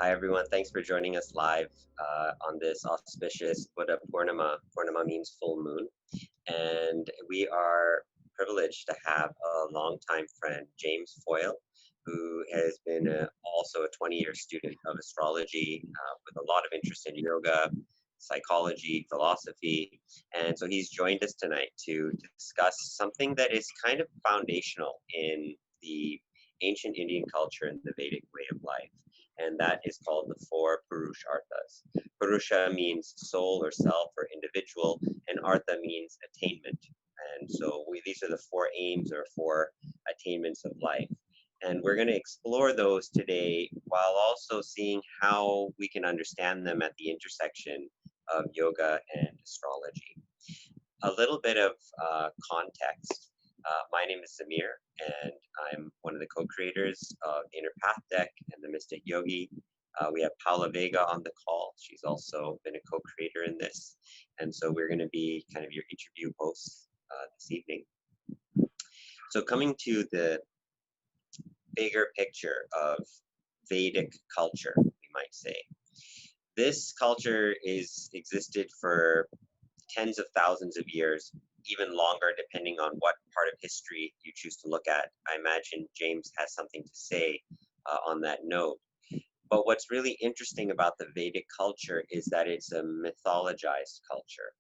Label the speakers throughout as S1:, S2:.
S1: Hi, everyone. Thanks for joining us live on this auspicious Buddha Purnima. Purnima means full moon. And we are privileged to have a longtime friend, James Foyle, who has been also a 20-year student of astrology with a lot of interest in yoga, psychology, philosophy. And so he's joined us tonight to discuss something that is kind of foundational in the ancient Indian culture and the Vedic way of life. And that is called the four Puruṣārthas. Purusha means soul or self or individual, and Artha means attainment. And so these are the four aims or four attainments of life. And we're going to explore those today while also seeing how we can understand them at the intersection of yoga and astrology. A little bit of context. My name is Samir, and I'm one of the co-creators of the Inner Path deck and the Mystic Yogi. We have Paula Vega on the call. She's also been a co-creator in this. And so we're going to be kind of your interview hosts this evening. So coming to the bigger picture of Vedic culture, we might say. This culture is existed for tens of thousands of years, even longer, depending on what part of history you choose to look at. I imagine James has something to say on that note. But what's really interesting about the Vedic culture is that it's a mythologized culture.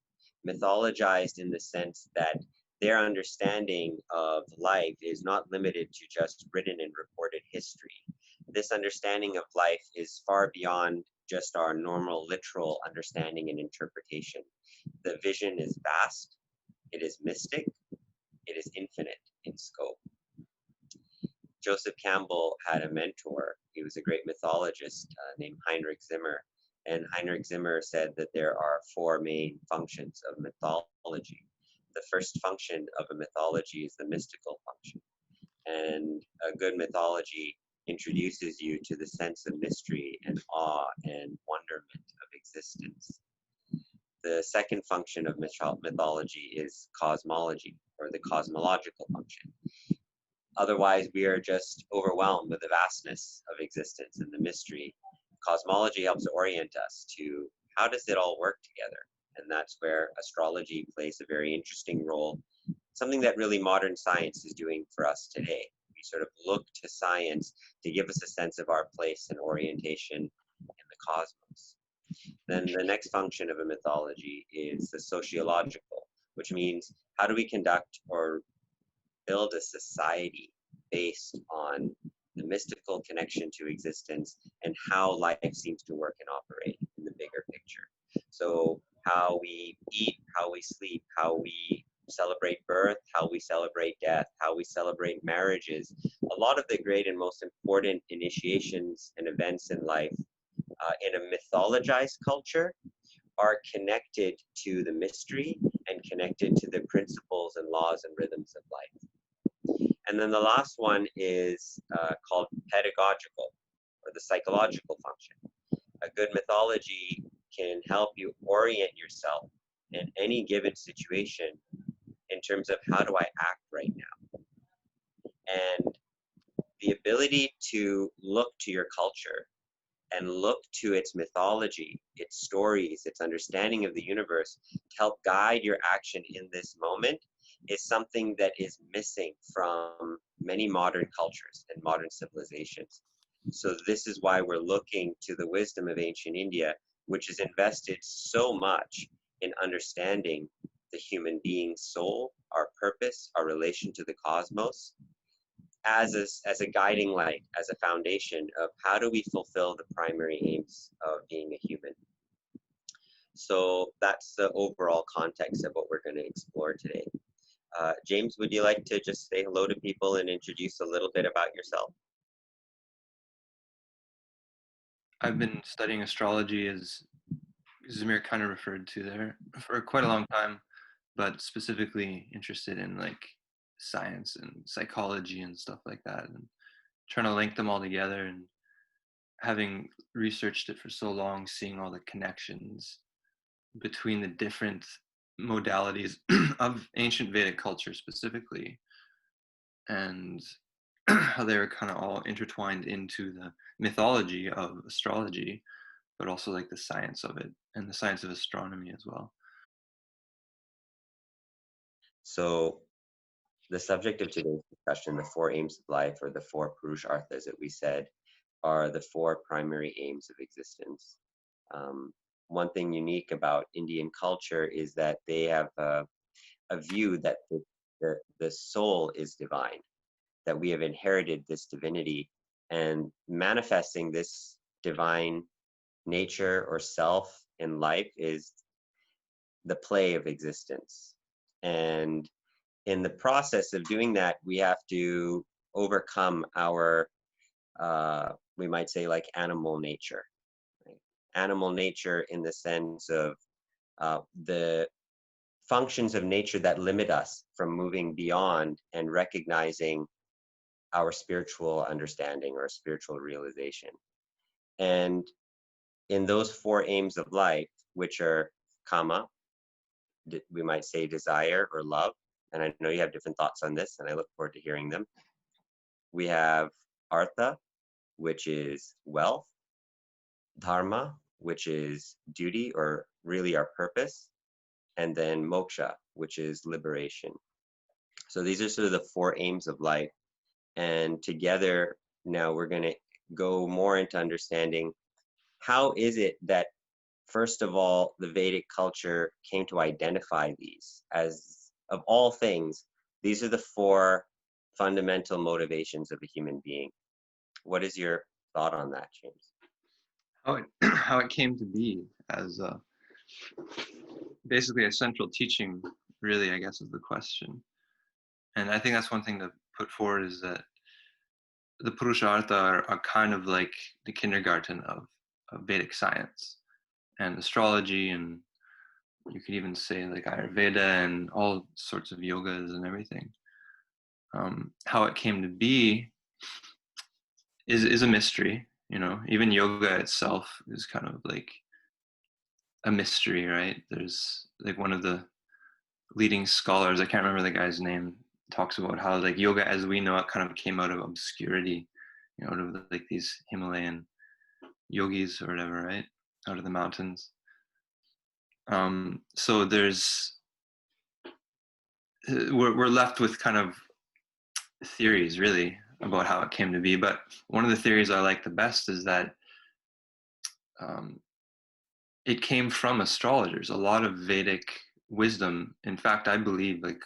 S1: Mythologized in the sense that their understanding of life is not limited to just written and reported history. This understanding of life is far beyond just our normal literal understanding and interpretation. The vision is vast, it is mystic, it is infinite in scope. Joseph Campbell had a mentor. He was a great mythologist named Heinrich Zimmer. And Heinrich Zimmer said that there are four main functions of mythology. The first function of a mythology is the mystical function. And a good mythology introduces you to the sense of mystery and awe and wonderment of existence. The second function of mythology is cosmology, or the cosmological function. Otherwise, we are just overwhelmed with the vastness of existence and the mystery. Cosmology helps orient us to how does it all work together? And that's where astrology plays a very interesting role, something that really modern science is doing for us today. We sort of look to science to give us a sense of our place and orientation in the cosmos. Then the next function of a mythology is the sociological, which means how do we conduct or build a society based on the mystical connection to existence and how life seems to work and operate in the bigger picture. So how we eat, how we sleep, how we celebrate birth, how we celebrate death, how we celebrate marriages. A lot of the great and most important initiations and events in life in a mythologized culture are connected to the mystery and connected to the principles and laws and rhythms of life. And then the last one is called pedagogical, or the psychological function. A good mythology can help you orient yourself in any given situation in terms of how do I act right now. And the ability to look to your culture and look to its mythology, its stories, its understanding of the universe to help guide your action in this moment is something that is missing from many modern cultures and modern civilizations. So this is why we're looking to the wisdom of ancient India, which has invested so much in understanding the human being's soul, our purpose, our relation to the cosmos, as a guiding light, as a foundation of how do we fulfill the primary aims of being a human. So that's the overall context of what we're going to explore today. James, would you like to just say hello to people and introduce a little bit about yourself?
S2: I've been studying astrology, as Zamir kind of referred to there, for quite a long time, but specifically interested in like science and psychology and stuff like that, and trying to link them all together. And having researched it for so long, seeing all the connections between the different modalities of ancient Vedic culture specifically, and how they were kind of all intertwined into the mythology of astrology, but also like the science of it and the science of astronomy as well.
S1: So the subject of today's discussion, the four aims of life, or the four Puruṣārthas that we said, are the four primary aims of existence. One thing unique about Indian culture is that they have a view that the soul is divine, that we have inherited this divinity, and manifesting this divine nature or self in life is the play of existence. And in the process of doing that, we have to overcome our, we might say, like animal nature. Right? Animal nature in the sense of the functions of nature that limit us from moving beyond and recognizing our spiritual understanding or spiritual realization. And in those four aims of life, which are kama, we might say desire or love, and I know you have different thoughts on this, and I look forward to hearing them. We have artha, which is wealth, dharma, which is duty or really our purpose, and then moksha, which is liberation. So these are sort of the four aims of life. And together, now we're going to go more into understanding how is it that, first of all, the Vedic culture came to identify these as, of all things, these are the four fundamental motivations of a human being. What is your thought on that, James?
S2: How it how it came to be as basically a central teaching, really, I guess, is the question. And I think that's one thing to put forward is that the Puruṣārthas are kind of like the kindergarten of Vedic science and astrology, and you could even say like Ayurveda and all sorts of yogas and everything. How it came to be is a mystery. You know, even yoga itself is kind of like a mystery, right? There's like one of the leading scholars, I can't remember the guy's name, talks about how like yoga as we know it kind of came out of obscurity, you know, out of like these Himalayan yogis or whatever, right? Out of the mountains. So there's we're left with kind of theories really about how it came to be. But one of the theories I like the best is that um, it came from astrologers. A lot of Vedic wisdom, in fact, I believe like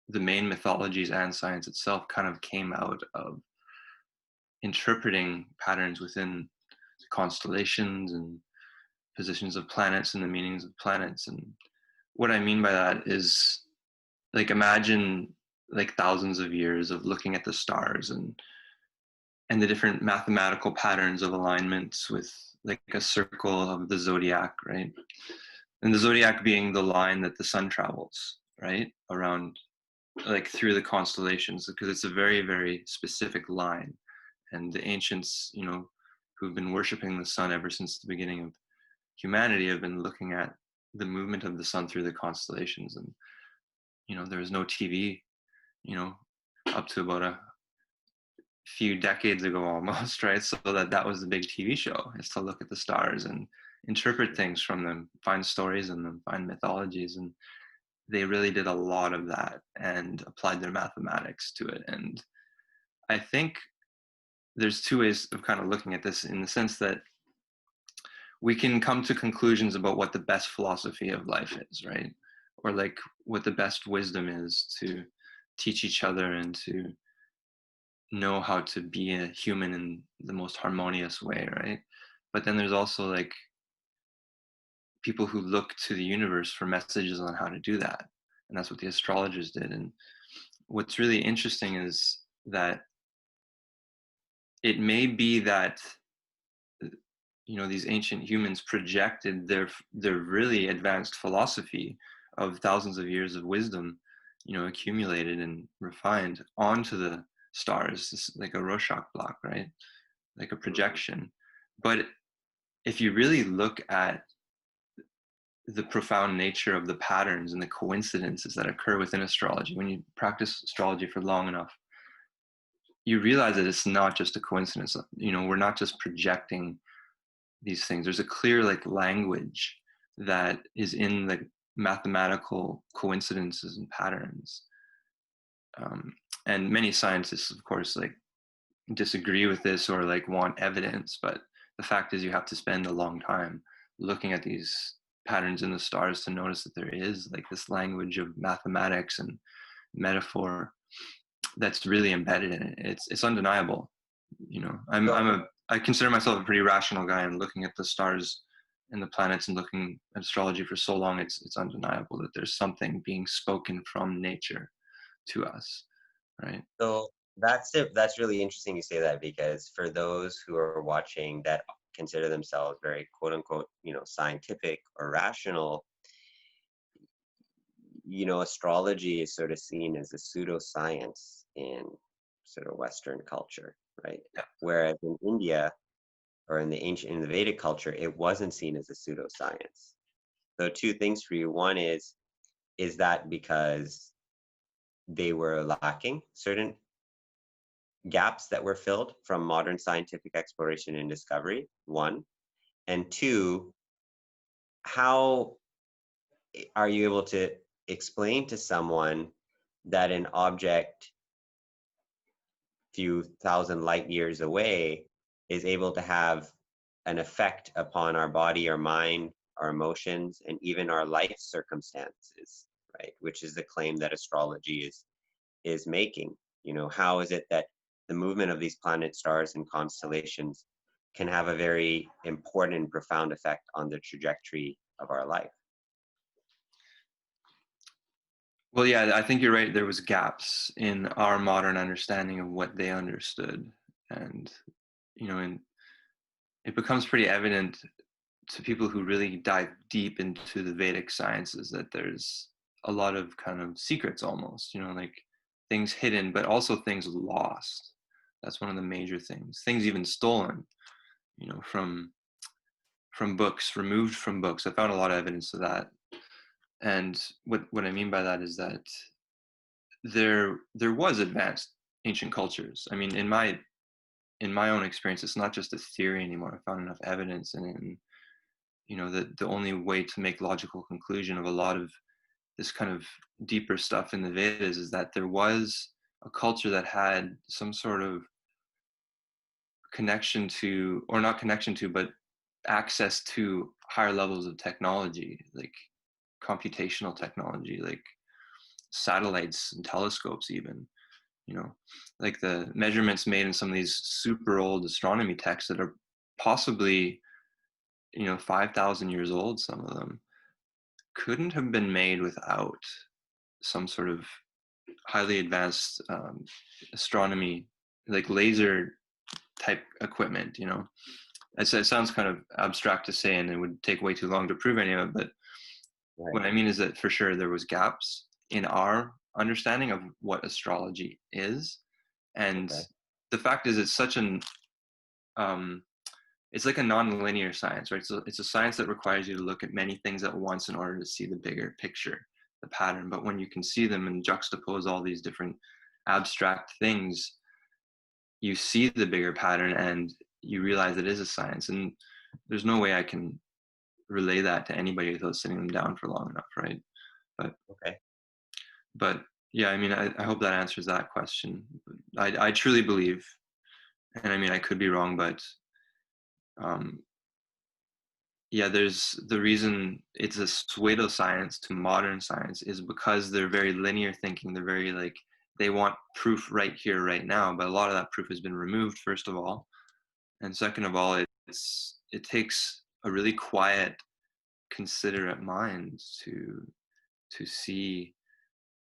S2: the main mythologies and science itself kind of came out of interpreting patterns within constellations and positions of planets and the meanings of planets. And what I mean by that is like imagine like thousands of years of looking at the stars and the different mathematical patterns of alignments with like a circle of the zodiac, right? And the zodiac being the line that the sun travels, right? Around like through the constellations, because it's a very, very specific line. And the ancients, you know, who've been worshiping the sun ever since the beginning of humanity have been looking at the movement of the sun through the constellations. And, you know, there was no TV, you know, up to about a few decades ago almost, right? So that was the big TV show, is to look at the stars and interpret things from them, find stories in them, find mythologies. And they really did a lot of that and applied their mathematics to it. And I think there's two ways of kind of looking at this, in the sense that we can come to conclusions about what the best philosophy of life is, right? Or like what the best wisdom is to teach each other and to know how to be a human in the most harmonious way, right? But then there's also like people who look to the universe for messages on how to do that. And that's what the astrologers did. And what's really interesting is that it may be that, you know, these ancient humans projected their really advanced philosophy of thousands of years of wisdom, you know, accumulated and refined onto the stars. It's like a Rorschach block, right? Like a projection. But if you really look at the profound nature of the patterns and the coincidences that occur within astrology, when you practice astrology for long enough, you realize that it's not just a coincidence. We're not just projecting these things. There's a clear like language that is in the mathematical coincidences and patterns. Um, and many scientists, of course, like disagree with this or like want evidence, but the fact is you have to spend a long time looking at these patterns in the stars to notice that there is like this language of mathematics and metaphor that's really embedded in it. It's undeniable.
S1: So,
S2: I consider myself a pretty rational guy, and looking at the stars and the planets and looking at astrology for so long, it's undeniable that there's something being spoken from nature to us, right?
S1: so that's it. That's really interesting you say that, because for those who are watching that consider themselves very quote unquote, scientific or rational, astrology is sort of seen as a pseudoscience in sort of Western culture, right?
S2: Yeah.
S1: Whereas in India or in the Vedic culture, it wasn't seen as a pseudoscience. So two things for you. One is that because they were lacking certain gaps that were filled from modern scientific exploration and discovery, one. And two, how are you able to explain to someone that an object few thousand light years away is able to have an effect upon our body, our mind, our emotions, and even our life circumstances, right? Which is the claim that astrology is making. How is it that the movement of these planets, stars, and constellations can have a very important and profound effect on the trajectory of our life?
S2: Well, yeah, I think you're right. There was gaps in our modern understanding of what they understood, and and it becomes pretty evident to people who really dive deep into the Vedic sciences that there's a lot of kind of secrets almost, like things hidden, but also things lost. That's one of the major things. Things even stolen, from books, removed from books. I found a lot of evidence of that. And what I mean by that is that there was advanced ancient cultures. I mean, in my own experience, it's not just a theory anymore. I found enough evidence in it, and that the only way to make logical conclusion of a lot of this kind of deeper stuff in the Vedas is that there was a culture that had some sort of connection to, or not connection to, but access to higher levels of technology, like computational technology, like satellites and telescopes even, you know like the measurements made in some of these super old astronomy texts that are possibly 5,000 years old. Some of them couldn't have been made without some sort of highly advanced astronomy, like laser type equipment. It sounds kind of abstract to say, and it would take way too long to prove any of it, but
S1: Right.
S2: what I mean is that for sure there was gaps in our understanding of what astrology is. And
S1: Okay.
S2: the fact is um, it's like a non-linear science, right? So it's a science that requires you to look at many things at once in order to see the bigger picture, the pattern. But when you can see them and juxtapose all these different abstract things, you see the bigger pattern and you realize it is a science. And there's no way I can relay that to anybody without sitting them down for long enough, right? But
S1: Okay.
S2: but yeah, I mean, I hope that answers that question. I truly believe, and I mean, I could be wrong, but um, yeah, there's the reason it's a pseudoscience to modern science is because they're very linear thinking. They're very like, they want proof right here, right now, but a lot of that proof has been removed, first of all, and second of all, it takes a really quiet, considerate mind to see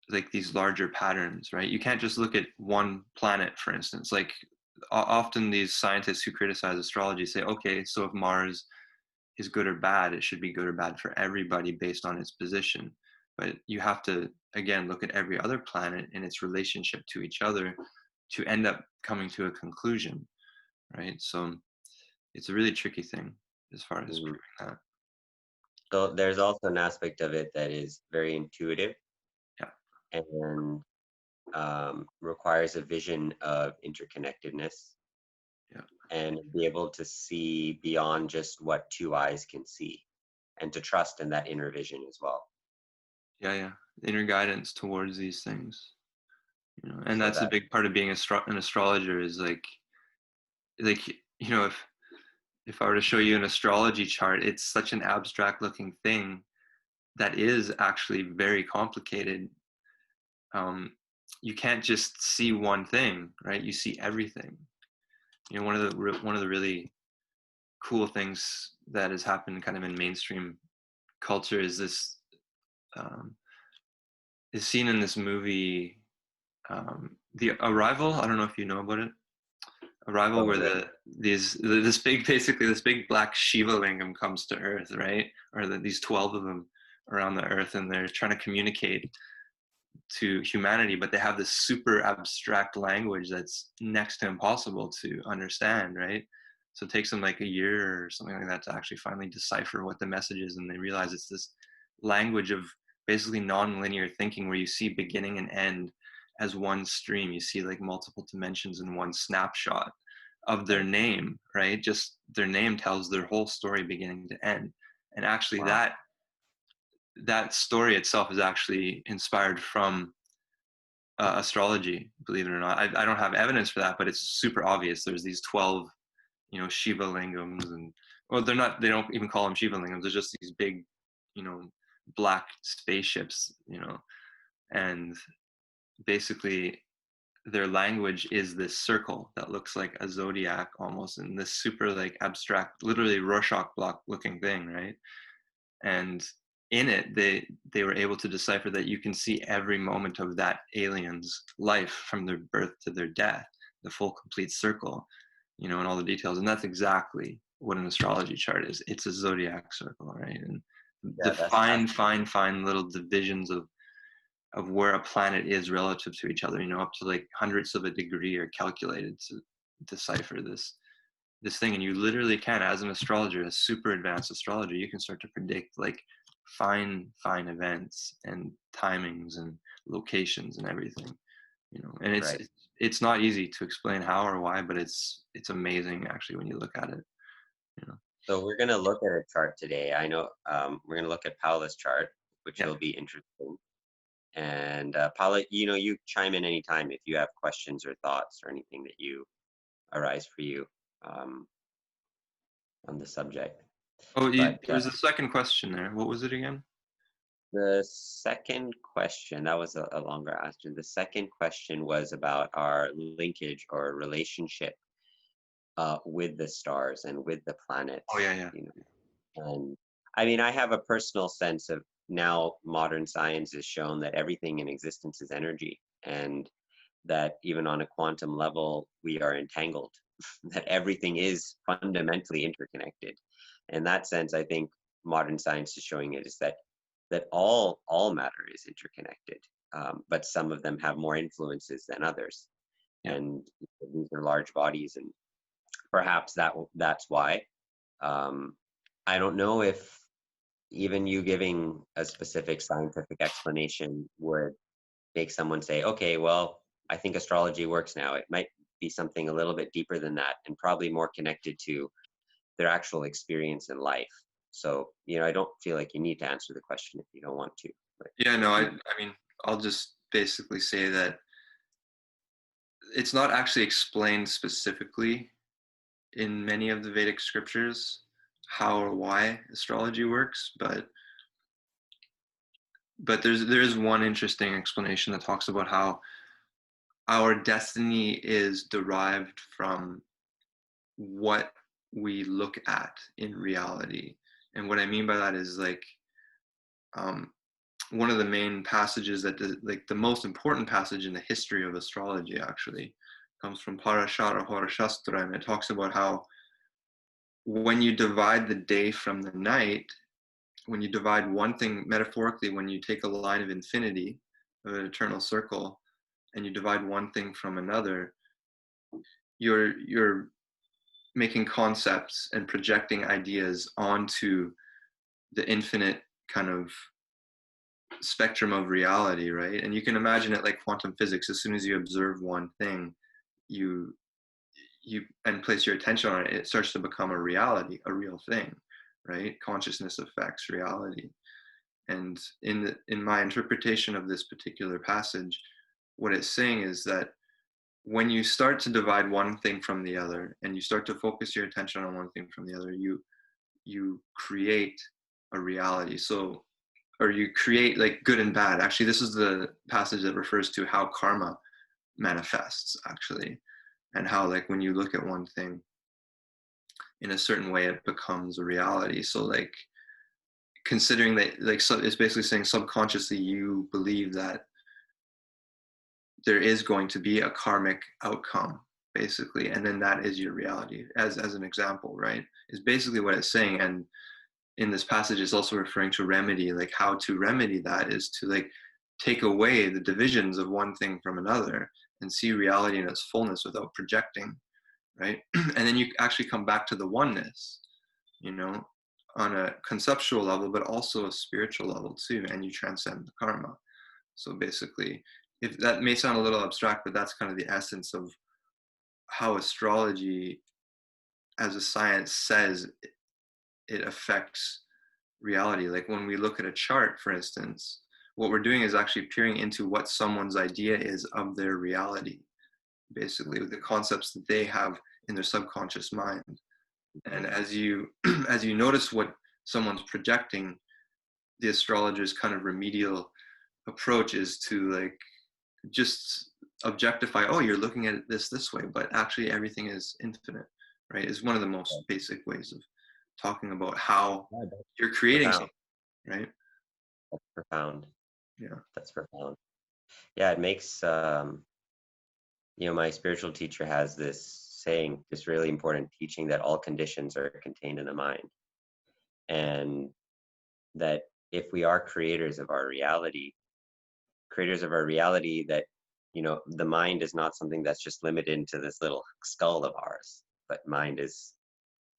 S2: like these larger patterns, right? You can't just look at one planet, for instance. Like often these scientists who criticize astrology say, okay, so if Mars is good or bad, it should be good or bad for everybody based on its position. But you have to, again, look at every other planet and its relationship to each other to end up coming to a conclusion, right? So it's a really tricky thing as far as
S1: Mhm.
S2: proving that.
S1: So there's also an aspect of it that is very intuitive,
S2: Yeah.
S1: and requires a vision of interconnectedness
S2: Yeah.
S1: and be able to see beyond just what two eyes can see, and to trust in that inner vision as well.
S2: Yeah, yeah. Inner guidance towards these things. And
S1: So
S2: that's a
S1: that,
S2: big part of being an astrologer is like if I were to show you an astrology chart, it's such an abstract looking thing that is actually very complicated. um, you can't just see one thing, right? You see everything. One of the really cool things that has happened kind of in mainstream culture is this um, is seen in this movie, The Arrival. I don't know if you know about it. Arrival,
S1: oh,
S2: where this big, basically this big black Shiva lingam comes to Earth, right? Or these 12 of them around the Earth, and they're trying to communicate to humanity, but they have this super abstract language that's next to impossible to understand, right? So it takes them like a year or something like that to actually finally decipher what the message is, and they realize it's this language of basically non-linear thinking where you see beginning and end as one stream. You see like multiple dimensions in one snapshot of their
S1: right.
S2: name, right? Just their name tells their whole story beginning to end. And actually
S1: Wow.
S2: that story itself is actually inspired from astrology, believe it or not. I don't have evidence for that, but it's super obvious. There's these 12, Shiva lingams, and well, they don't even call them Shiva lingams. They're just these big, you know, black spaceships, and basically their language is this circle that looks like a zodiac almost, and this super like abstract, literally Rorschach block looking thing, right? And in it they were able to decipher that you can see every moment of that alien's life from their birth to their death, the full complete circle, and all the details. And that's exactly what an astrology chart is. It's a zodiac circle, right? And the
S1: Yeah, that's
S2: fine little divisions of where a planet is relative to each other, up to like hundredths of a degree are calculated to decipher this thing. And you literally can, as an astrologer, a super advanced astrologer, you can start to predict like fine events and timings and locations and everything. And it's
S1: right.
S2: it's not easy to explain how or why, but it's amazing actually when you look at it. you know
S1: So we're going to look at a chart today. I know we're going to look at Paula's chart, which
S2: yeah.
S1: will be interesting. And Paula, you chime in anytime if you have questions or thoughts or anything that you arise for you um, on the subject.
S2: Oh,
S1: But
S2: there was a second question there. What was it again?
S1: the second question, that was a longer answer. The second question was about our linkage or relationship with the stars and with the
S2: Oh
S1: planets.
S2: yeah, yeah.
S1: And I mean, I have a personal sense of, now modern science has shown that everything in existence is energy, and that even on a quantum level, we are entangled, that everything is fundamentally interconnected. In that sense, I think modern science is showing it is that all matter is interconnected, but some of them have more influences than others.
S2: Yeah.
S1: And these are large bodies, and perhaps that's why. Um, I don't know if even you giving a specific scientific explanation would make someone say, okay, well, I think astrology works now. It might be something a little bit deeper than that, and probably more connected to their actual experience in life. So, I don't feel like you need to answer the question if you don't want to. But
S2: Yeah, no,
S1: if
S2: I
S1: you,
S2: I mean, I'll just basically say that it's not actually explained specifically in many of the Vedic scriptures how or why astrology works, but there is one interesting explanation that talks about how our destiny is derived from what we look at in reality. And what I mean by that is like um, one of the main passages like the most important passage in the history of astrology actually comes from Puruṣārthas, and it talks about how when you divide the day from the night, when you divide one thing metaphorically, when you take a line of infinity, of an eternal circle, and you divide one thing from another, you're making concepts and projecting ideas onto the infinite kind of spectrum of reality, right? And you can imagine it like quantum physics. As soon as you observe one thing, you and place your attention on it, it starts to become a reality, a real thing, right? Consciousness affects reality. And in my interpretation of this particular passage, what it's saying is that when you start to divide one thing from the other, and you start to focus your attention on one thing from the other, you create a reality. So, or you create like good and bad. Actually, this is the passage that refers to how karma manifests, actually, and how, like, when you look at one thing in a certain way, it becomes a reality. So, like, considering that, like, so it's basically saying subconsciously you believe that there is going to be a karmic outcome, basically, and then that is your reality, as an example, right? Is basically what it's saying. And in this passage, it's also referring to remedy, like how to remedy that is to, like, take away the divisions of one thing from another and see reality in its fullness without projecting, right? And then you actually come back to the oneness, you know, on a conceptual level, but also a spiritual level too, and you transcend the karma. So basically, if that may sound a little abstract, but that's kind of the essence of how astrology as a science says it affects reality. Like when we look at a chart, for instance, what we're doing is actually peering into what someone's idea is of their reality, basically, with the concepts that they have in their subconscious mind. And as you as you notice what someone's projecting, the astrologer's kind of remedial approach is to, like, just objectify, oh, you're looking at this way, but actually everything is infinite, right? Is one of the most basic ways of talking about how
S1: Yeah, that's
S2: you're creating
S1: profound.
S2: something, right?
S1: That's profound.
S2: Yeah.
S1: That's profound. Yeah, it makes my spiritual teacher has this saying, this really important teaching, that all conditions are contained in the mind, and that if we are creators of our reality, that the mind is not something that's just limited to this little skull of ours, but mind is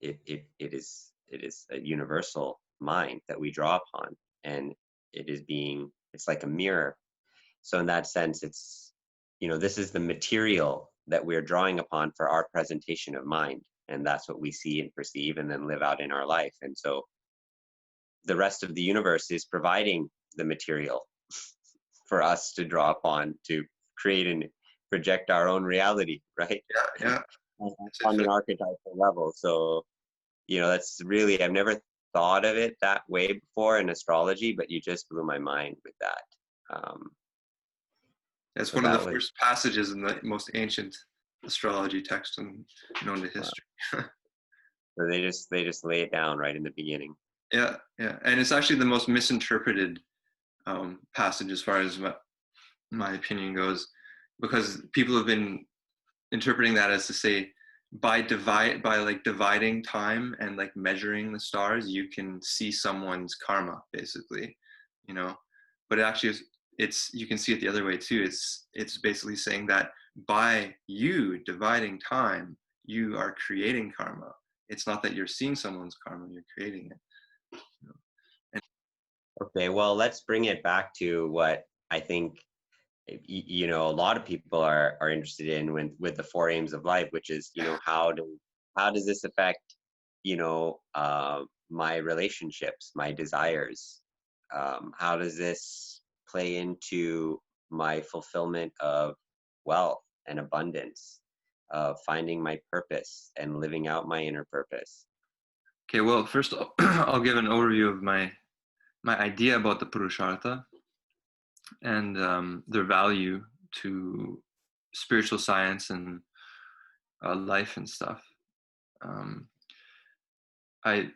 S1: it is a universal mind that we draw upon, and it's like a mirror. So in that sense, it's this is the material that we're drawing upon for our presentation of mind, and that's what we see and perceive and then live out in our life. And so the rest of the universe is providing the material for us to draw upon to create and project our own reality, right?
S2: Yeah.
S1: On an archetypal level. So, that's really, I've never thought of it that way before in astrology, but you just blew my mind with that.
S2: That's
S1: So
S2: one of the
S1: that was,
S2: first passages in the most ancient astrology text known to
S1: wow.
S2: history.
S1: So they just lay it down right in the beginning.
S2: Yeah, and it's actually the most misinterpreted passage as far as my opinion goes, because people have been interpreting that as to say, by like dividing time and like measuring the stars, you can see someone's karma, basically, you know. But it actually is, it's, you can see it the other way too. It's basically saying that by you dividing time, you are creating karma. It's not that you're seeing someone's karma, you're creating it. You know? And
S1: Okay, well, let's bring it back to what I think a lot of people are interested in with the four aims of life, which is how does this affect my relationships, my desires, how does this play into my fulfillment of wealth and abundance, of finding my purpose and living out my inner purpose.
S2: okay, well, first I'll give an overview of my idea about the Puruṣārtha and their value to spiritual science and life and stuff. Um, I,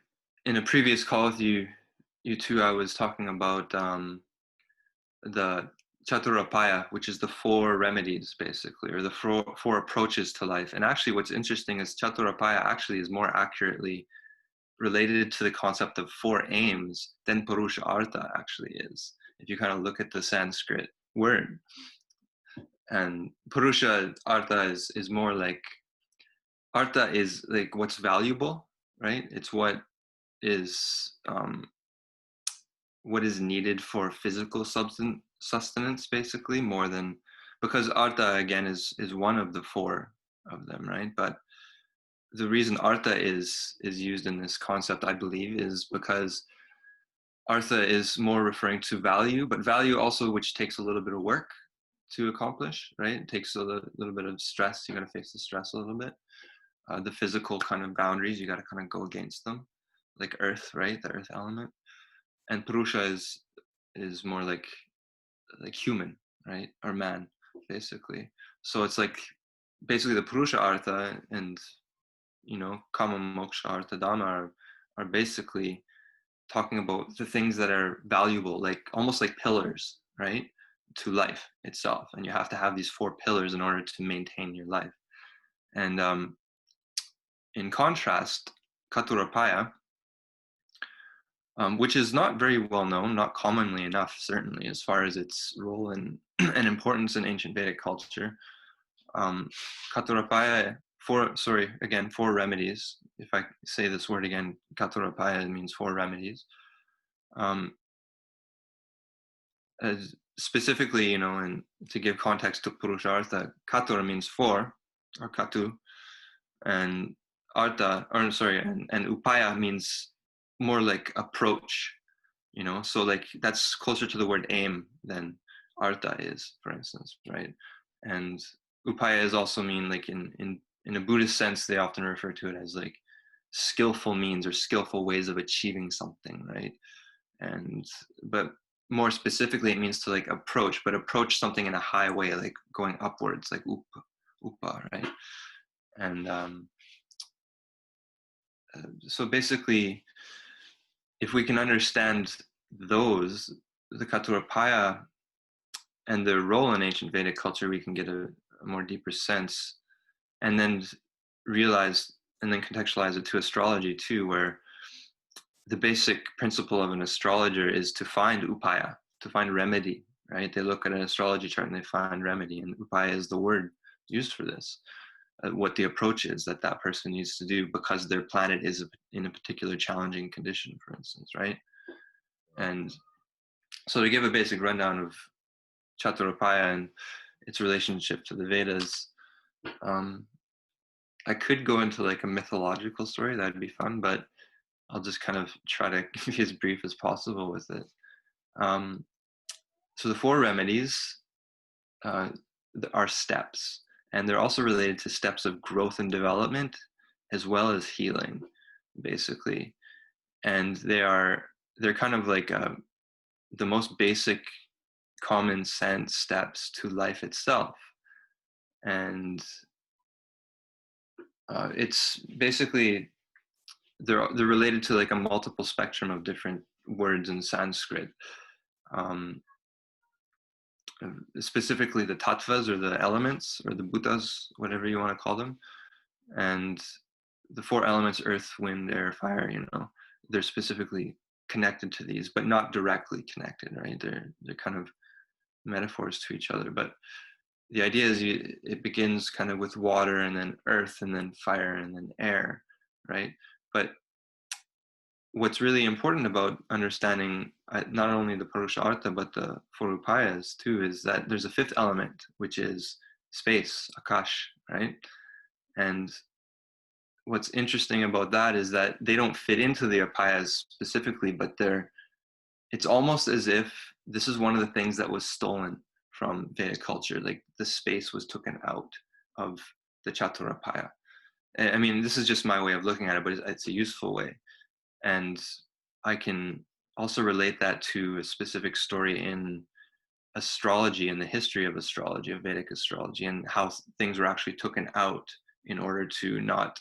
S2: in a previous call with you two, I was talking about the Chaturapaya, which is the four remedies, basically, or the four approaches to life. And actually, what's interesting is Chaturapaya actually is more accurately related to the concept of four aims than Puruṣārtha actually is, if you kind of look at the Sanskrit word. And Puruṣārtha is more like, artha is like what's valuable, right? It's what is what is needed for physical sustenance, basically, more than, because artha again is one of the four of them, right? But the reason artha is used in this concept, I believe, is because artha is more referring to value, but value also which takes a little bit of work to accomplish, right? It takes a little bit of stress. You got to face the stress a little bit. The physical kind of boundaries, you got to kind of go against them, like earth, right? The earth element. And Purusha is more like human, right? Or man, basically. So it's like basically the Purusha Artha and, you know, Kama Moksha Artha Dhamma are basically talking about the things that are valuable, like almost like pillars, right? To life itself. And you have to have these four pillars in order to maintain your life. And in contrast, Katurapaya, which is not very well known, not commonly enough, certainly, as far as its role and importance in ancient Vedic culture. Katurapaya, four remedies. If I say this word again, Katurapaya, it means four remedies. As specifically, you know, and to give context to Puruṣārtha, Katura means four, or Katu, and Artha, or sorry, and Upaya means more like approach, you know, so like that's closer to the word aim than Artha is, for instance, right? And Upaya is also mean like in a Buddhist sense, they often refer to it as like skillful means or skillful ways of achieving something, right? And but more specifically, it means to like approach, but approach something in a high way, like going upwards, like upa, right? And so basically, if we can understand those, the Katurapaya and their role in ancient Vedic culture, we can get a more deeper sense, and then realize and then contextualize it to astrology too, where the basic principle of an astrologer is to find upaya, to find remedy, right? They look at an astrology chart and they find remedy, and upaya is the word used for this. What the approach is that that person needs to do because their planet is in a particular challenging condition, for instance, right? And so to give a basic rundown of Chaturapaya and its relationship to the Vedas, I could go into like a mythological story, that'd be fun, but I'll just kind of try to be as brief as possible with it. So the four remedies are steps, and they're also related to steps of growth and development as well as healing, basically. And they're kind of like the most basic common sense steps to life itself. And it's basically they're related to like a multiple spectrum of different words in Sanskrit. Specifically the tattvas or the elements or the bhutas, whatever you want to call them. And the four elements, earth, wind, air, fire, you know, they're specifically connected to these, but not directly connected, right? They're kind of metaphors to each other. But the idea is it begins kind of with water and then earth and then fire and then air, right? But what's really important about understanding not only the Puruṣārtha but the four upayas too is that there's a fifth element, which is space, akash, right? And what's interesting about that is that they don't fit into the upayas specifically, but it's almost as if this is one of the things that was stolen from Vedic culture, like the space was taken out of the Chaturapaya. I mean, this is just my way of looking at it, but it's a useful way. And I can also relate that to a specific story in astrology and the history of astrology, of Vedic astrology, and how things were actually taken out in order to not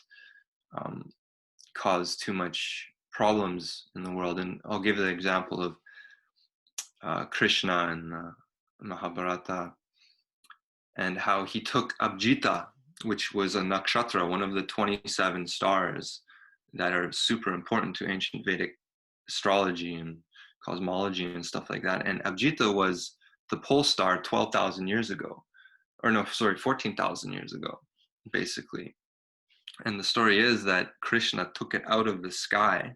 S2: cause too much problems in the world. And I'll give the example of Krishna and Mahabharata, and how he took Abjita, which was a nakshatra, one of the 27 stars that are super important to ancient Vedic astrology and cosmology and stuff like that. And Abjita was the pole star 12,000 years ago, or no, sorry, 14,000 years ago, basically. And the story is that Krishna took it out of the sky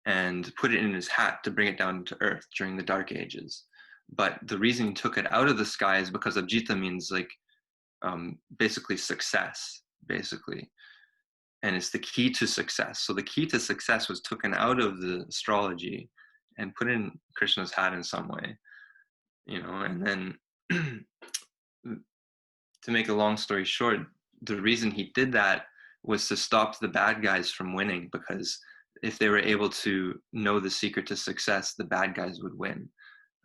S2: and put it in his hat to bring it down to earth during the dark ages. But the reason he took it out of the sky is because Abjita means like basically success, basically. And it's the key to success. So the key to success was taken out of the astrology and put in Krishna's hat in some way, and then to make a long story short, the reason he did that was to stop the bad guys from winning, because if they were able to know the secret to success, the bad guys would win,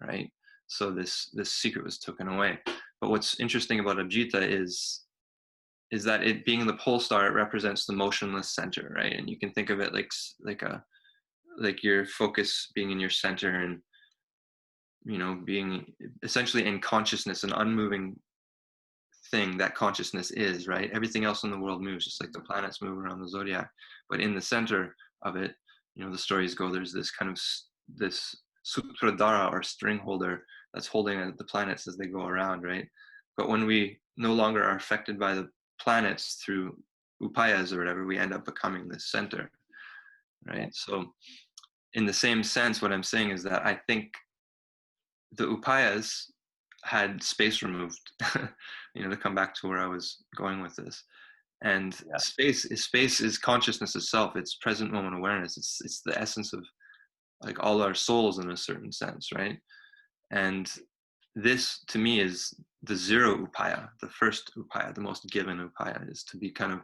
S2: right? So this secret was taken away. But what's interesting about Abjita is that it being the pole star, it represents the motionless center, right? And you can think of it like your focus being in your center, and being essentially in consciousness, an unmoving thing that consciousness is, right? Everything else in the world moves, just like the planets move around the zodiac. But in the center of it, the stories go, there's this kind of this sutradhara, or string holder, that's holding the planets as they go around, right? But when we no longer are affected by the planets through upayas or whatever, we end up becoming the center, right? So in the same sense, what I'm saying is that I think the upayas had space removed, to come back to where I was going with this. And
S1: Yeah.
S2: space is consciousness itself. It's present moment awareness. It's the essence of like all our souls in a certain sense, right? And this to me is the zero upaya, the first upaya, the most given upaya, is to be kind of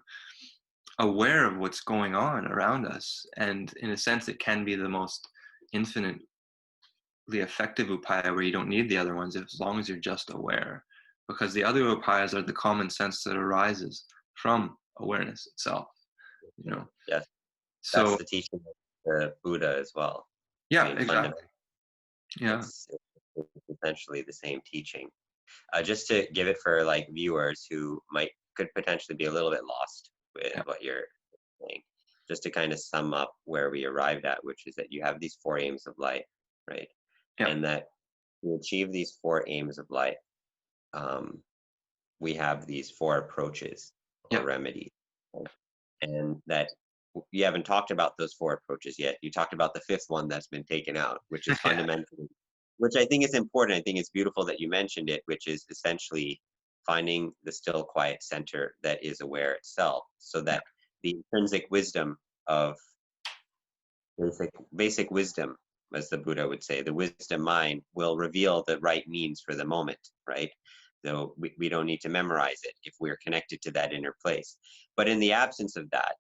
S2: aware of what's going on around us. And in a sense, it can be the most infinitely effective upaya, where you don't need the other ones as long as you're just aware, because the other upayas are the common sense that arises from awareness itself.
S1: Yes, that's
S2: So
S1: the teaching of the Buddha as well. I
S2: yeah,
S1: mean,
S2: exactly.
S1: fundamentally,
S2: Yeah,
S1: it's essentially the same teaching. Just to give it for like viewers who could potentially be a little bit lost with
S2: yeah,
S1: what you're saying, just to kind of sum up where we arrived at, which is that you have these four aims of life, right?
S2: yeah,
S1: And that to achieve these four aims of life, we have these four approaches or
S2: yeah,
S1: remedies, right? And that you haven't talked about those four approaches yet. You talked about the fifth one that's been taken out, which is
S2: yeah,
S1: fundamentally, which I think is important. I think it's beautiful that you mentioned it, which is essentially finding the still quiet center that is aware itself, so
S2: yeah,
S1: that the intrinsic wisdom of basic wisdom, as the Buddha would say, the wisdom mind will reveal the right means for the moment, right? So we don't need to memorize it if we're connected to that inner place. But in the absence of that,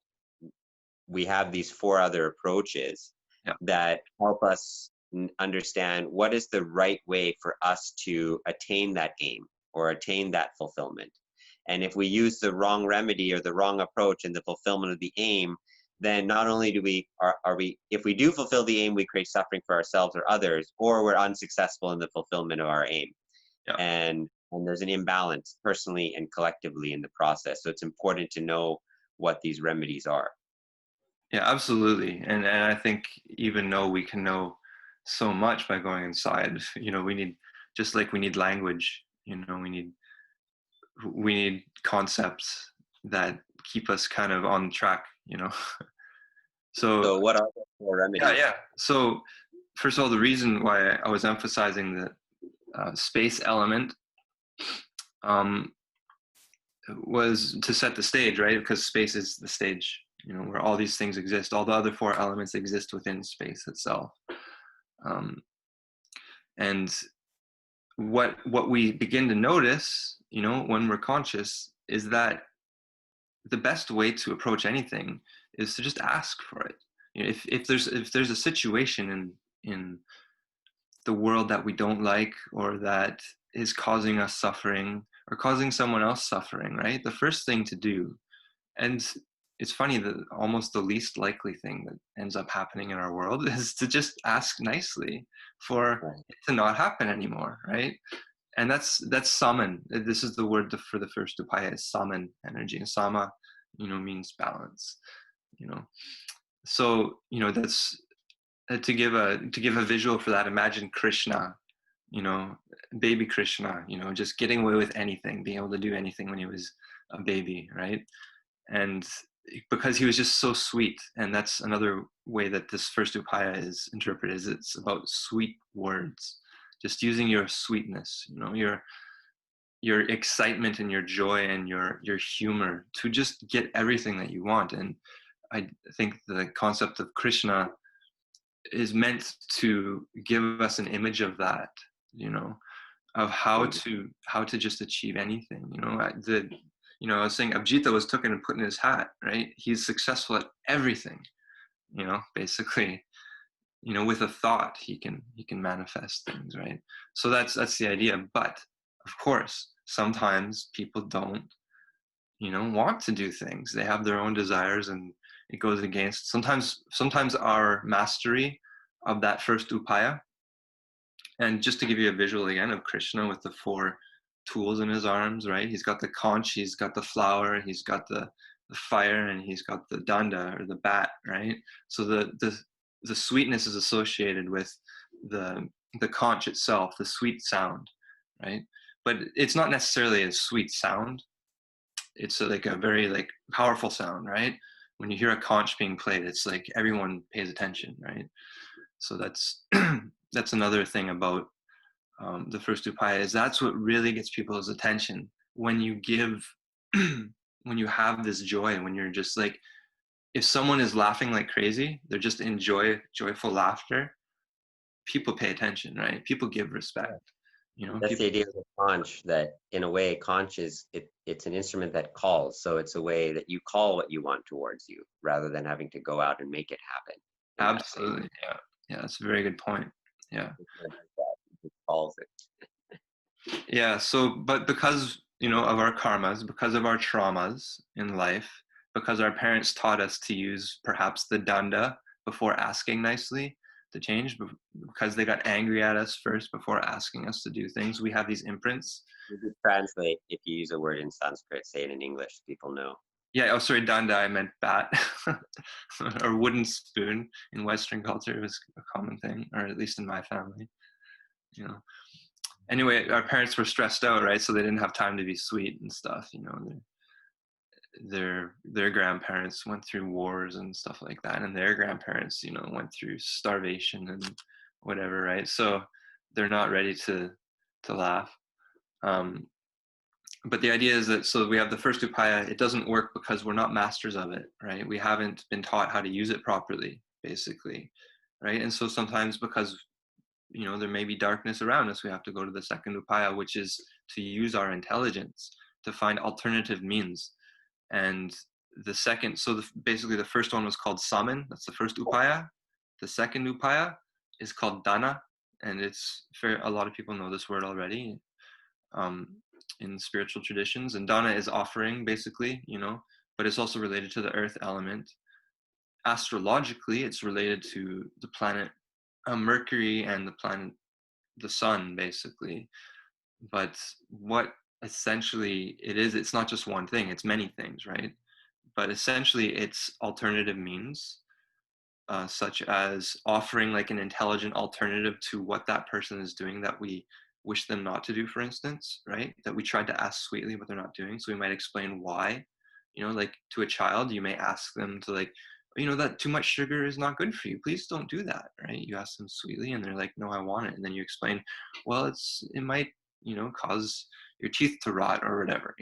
S1: we have these four other approaches
S2: yeah,
S1: that help us understand what is the right way for us to attain that aim or attain that fulfillment. And if we use the wrong remedy or the wrong approach in the fulfillment of the aim, then not only do we if we do fulfill the aim, we create suffering for ourselves or others, or we're unsuccessful in the fulfillment of our aim.
S2: yeah.
S1: And there's an imbalance personally and collectively in the process. So it's important to know what these remedies are.
S2: Yeah, absolutely. And I think even though we can know so much by going inside, we need, just like we need language, we need concepts that keep us kind of on track. So
S1: So what are the four
S2: yeah,
S1: remedies?
S2: yeah. So first of all, the reason why I was emphasizing the space element um, was to set the stage, right? Because space is the stage, where all these things exist. All the other four elements exist within space itself. Um, and what we begin to notice, when we're conscious, is that the best way to approach anything is to just ask for it. If there's a situation in the world that we don't like, or that is causing us suffering or causing someone else suffering, right? The first thing to do, and it's funny that almost the least likely thing that ends up happening in our world is to just ask nicely for
S1: Right.
S2: it to not happen anymore, right? And that's saman. This is the word for the first upaya, is saman energy. And sama, means balance. You know, so that's to give a visual for that. Imagine Krishna, you know, baby Krishna, just getting away with anything, being able to do anything when he was a baby, right? And because he was just so sweet. And that's another way that this first upaya is interpreted, is it's about sweet words, just using your sweetness, your excitement and your joy and your humor to just get everything that you want. And I think the concept of Krishna is meant to give us an image of that, of how to just achieve anything. I was saying Abhijita was taken and put in his hat, right? He's successful at everything, basically, with a thought he can manifest things, right? So that's the idea. But of course, sometimes people don't, want to do things. They have their own desires, and it goes against sometimes our mastery of that first upaya. And just to give you a visual again of Krishna with the 4 tools in his arms, right? He's got the conch, he's got the flower, he's got the fire, and he's got the danda, or the bat, right? So the sweetness is associated with the conch itself, the sweet sound, right? But it's not necessarily a sweet sound. It's like a very powerful sound, right? When you hear a conch being played, it's like everyone pays attention, right? So that's that's another thing about the first upaya, is that's what really gets people's attention. When you give, when you have this joy, and when you're just like, if someone is laughing like crazy, they're just in joyful laughter, people pay attention, right? People give respect.
S1: That's
S2: People,
S1: the idea of the conch, that in a way, conch is, it's an instrument that calls. So it's a way that you call what you want towards you, rather than having to go out and make it happen in that way.
S2: absolutely, yeah, that's a very good point. Yeah.
S1: It calls it.
S2: Yeah, so, but because, of our karmas, because of our traumas in life, because our parents taught us to use perhaps the danda before asking nicely to change, because they got angry at us first before asking us to do things, we have these imprints.
S1: You could translate, if you use a word in Sanskrit, say it in English, people know.
S2: Yeah, oh, sorry, danda, I meant bat. Or wooden spoon. In Western culture, it was a common thing, or at least in my family, Anyway, our parents were stressed out, right? So they didn't have time to be sweet and stuff. Their grandparents went through wars and stuff like that, and their grandparents, went through starvation and whatever, right? So they're not ready to laugh. But the idea is that, so we have the first upaya. It doesn't work because we're not masters of it, right? We haven't been taught how to use it properly, basically, right? And so sometimes, because there may be darkness around us, we have to go to the second upaya, which is to use our intelligence to find alternative means. And the second, so basically the first one was called saman, that's the first upaya. The second upaya is called dana, and it's fair, a lot of people know this word already in spiritual traditions. And dana is offering, basically, but it's also related to the earth element. Astrologically, it's related to the planet Mercury and the sun, basically. But what essentially it is, it's not just one thing, it's many things, right? But essentially it's alternative means, such as offering like an intelligent alternative to what that person is doing that we wish them not to do, for instance, right? That we tried to ask sweetly what they're not doing. So we might explain why, like to a child, you may ask them to that too much sugar is not good for you. Please don't do that, right? You ask them sweetly and they're like, no, I want it. And then you explain, well, it might, cause your teeth to rot or whatever,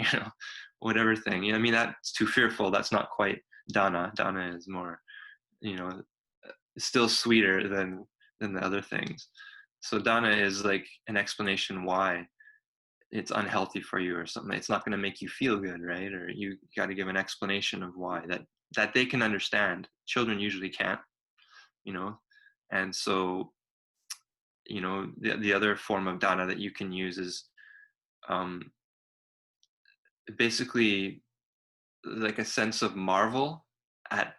S2: whatever thing. I mean, that's too fearful. That's not quite dana. Dana is more, still sweeter than the other things. So dana is like an explanation why it's unhealthy for you or something. It's not going to make you feel good, right? Or you got to give an explanation of why that they can understand. Children usually can't, and so the other form of dana that you can use is basically like a sense of marvel at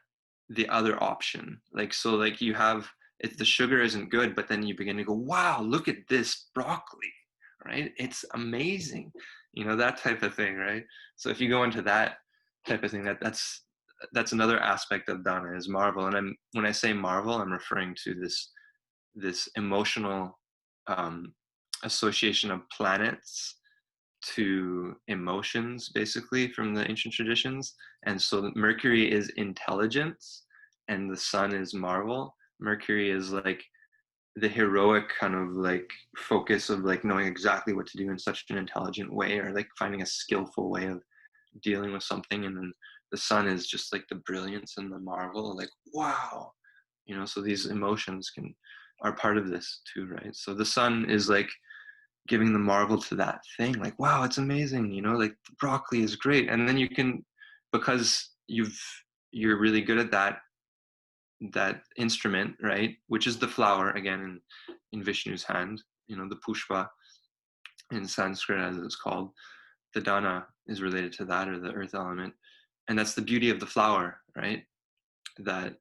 S2: the other option. Like you have, if the sugar isn't good, but then you begin to go, wow, look at this broccoli, right? It's amazing, that type of thing, right? So if you go into that type of thing, that's another aspect of dana, is marvel. And when I say marvel, I'm referring to this emotional association of planets to emotions, basically, from the ancient traditions. And so Mercury is intelligence and the sun is marvel. Mercury is like the heroic kind of like focus of like knowing exactly what to do in such an intelligent way, or like finding a skillful way of dealing with something. And then the sun is just like the brilliance and the marvel, like wow, so these emotions can are part of this too, right? So the sun is like giving the marvel to that thing, like wow, it's amazing, like the broccoli is great. And then you can, because you're really good at that instrument, right, which is the flower again in Vishnu's hand, the pushpa in Sanskrit as it's called. The dana is related to that, or the earth element. And that's the beauty of the flower, right? That,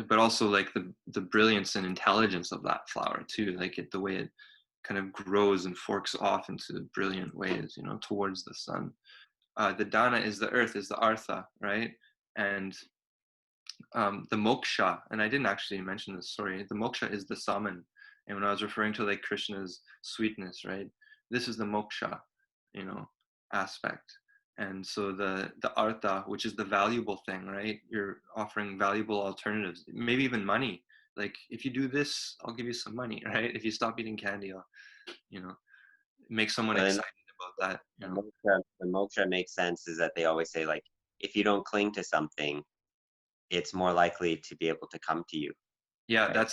S2: but also like the brilliance and intelligence of that flower too, like the way it kind of grows and forks off into brilliant ways, towards the sun. The dana is the earth, is the artha, right? And the moksha, and I didn't actually mention this, sorry, the moksha is the saman. And when I was referring to like Krishna's sweetness, right, this is the moksha, you know, aspect. And so the artha, which is the valuable thing, right? You're offering valuable alternatives, maybe even money. Like if you do this, I'll give you some money, right? If you stop eating candy, I'll, you know, make someone
S1: Well, then
S2: excited about that,
S1: the moksha makes sense is that they always say like, if you don't cling to something, it's more likely to be able to come to you,
S2: Yeah,
S1: right?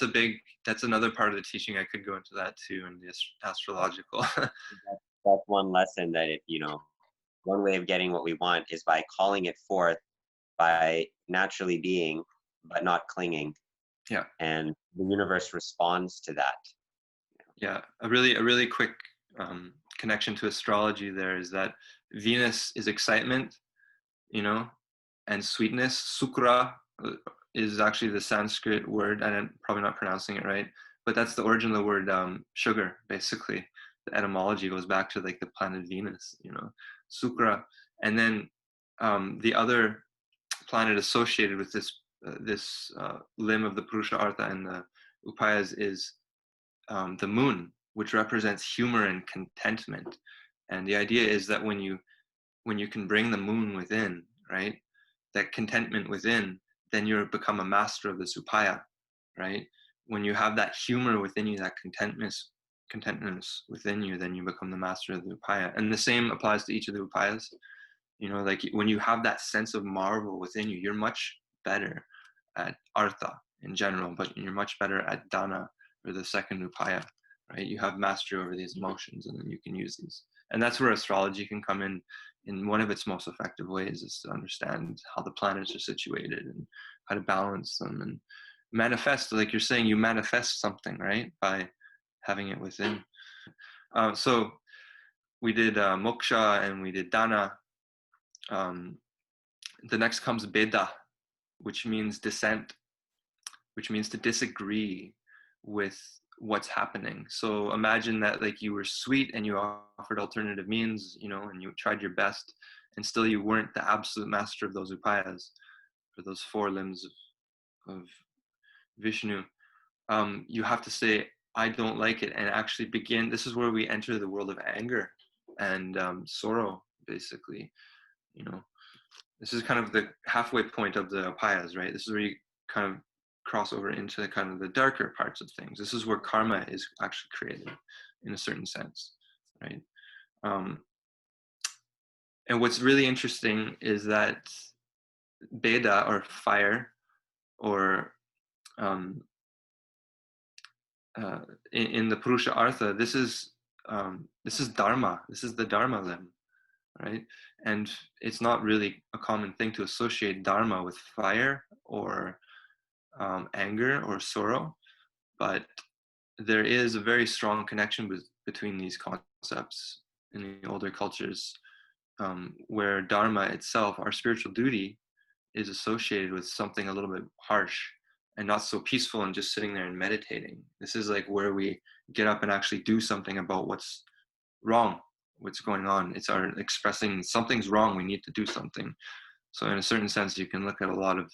S2: that's another part of the teaching. I could go into that too in the astrological.
S1: That's one lesson that if, one way of getting what we want is by calling it forth, by naturally being, but not clinging.
S2: Yeah.
S1: And the universe responds to that.
S2: Yeah, a really quick connection to astrology there is that Venus is excitement, you know, and sweetness. Sukra is actually the Sanskrit word, and I'm probably not pronouncing it right, but that's the origin of the word sugar, basically. The etymology goes back to like the planet Venus, Sukra. And then the other planet associated with this limb of the Puruṣārthas and the Upayas is the moon, which represents humor and contentment. And the idea is that when you can bring the moon within, right, that contentment within, then you become a master of the upaya, right? When you have that humor within you, that contentness within you, then you become the master of the upaya. And the same applies to each of the upayas. Like when you have that sense of marvel within you, you're much better at artha in general, but you're much better at dana, or the second upaya, right? You have mastery over these emotions, and then you can use these. And that's where astrology can come in one of its most effective ways, is to understand how the planets are situated and how to balance them and manifest. Like you're saying, you manifest something, right, by having it within. So we did moksha and we did dana. The next comes beda, which means dissent, which means to disagree with what's happening. So imagine that like you were sweet and you offered alternative means, and you tried your best, and still you weren't the absolute master of those upayas, or those four limbs of Vishnu. You have to say, I don't like it, and actually begin. This is where we enter the world of anger and sorrow, basically. This is kind of the halfway point of the upayas, right? This is where you kind of cross over into kind of the darker parts of things. This is where karma is actually created in a certain sense, right? And what's really interesting is that Beda, or fire, or in the Puruṣārthas, this is dharma. This is the dharma limb, right? And it's not really a common thing to associate dharma with fire or anger or sorrow, but there is a very strong connection between these concepts in the older cultures, where dharma itself, our spiritual duty, is associated with something a little bit harsh and not so peaceful and just sitting there and meditating. This is like where we get up and actually do something about what's wrong, what's going on. It's our expressing something's wrong, we need to do something. So in a certain sense, you can look at a lot of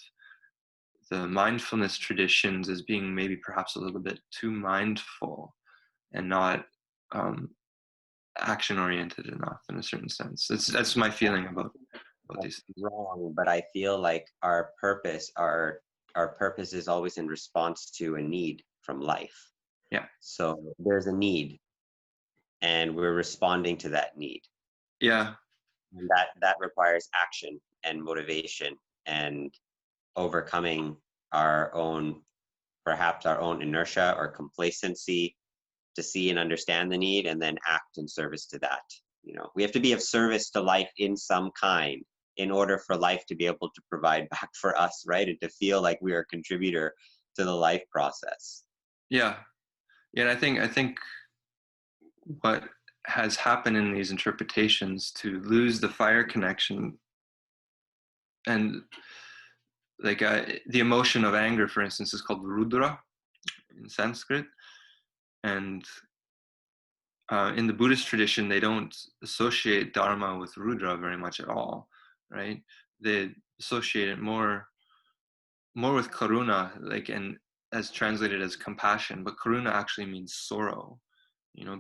S2: the mindfulness traditions as being maybe perhaps a little bit too mindful and not action oriented enough in a certain sense. That's my feeling about
S1: That's
S2: these things.
S1: wrong, but I feel like our purpose is always in response to a need from life.
S2: Yeah.
S1: So there's a need, and we're responding to that need.
S2: Yeah.
S1: And that requires action and motivation and overcoming our own, perhaps our own inertia or complacency to see and understand the need and then act in service to that. We have to be of service to life in some kind in order for life to be able to provide back for us, right? And to feel like we are a contributor to the life process.
S2: Yeah. Yeah. And I think what has happened in these interpretations to lose the fire connection and like the emotion of anger, for instance, is called Rudra in Sanskrit. And in the Buddhist tradition, they don't associate Dharma with Rudra very much at all, right? They associate it more with Karuna, like, and as translated as compassion, but Karuna actually means sorrow,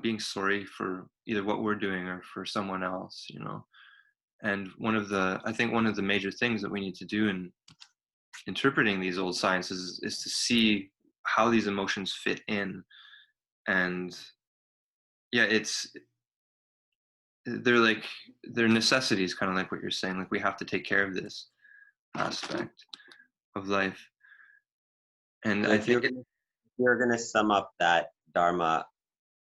S2: being sorry for either what we're doing or for someone else, And I think one of the major things that we need to do in interpreting these old sciences is to see how these emotions fit in. And yeah, they're necessities, kind of like what you're saying. Like, we have to take care of this aspect of life. And
S1: So
S2: I
S1: if
S2: think
S1: you're gonna sum up that dharma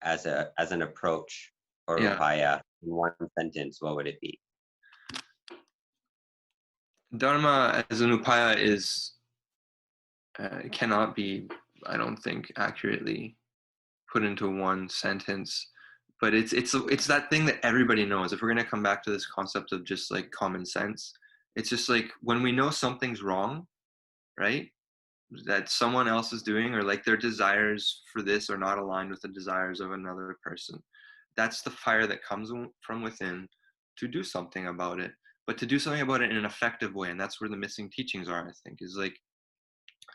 S1: as an approach or
S2: yeah,
S1: upaya in one sentence, what would it be?
S2: Dharma as an upaya is cannot be, I don't think, accurately put into one sentence. But it's that thing that everybody knows. If we're gonna come back to this concept of just like common sense, it's just like when we know something's wrong, right? That someone else is doing, or like their desires for this are not aligned with the desires of another person. That's the fire that comes from within to do something about it, but to do something about it in an effective way. And that's where the missing teachings are, I think, is like,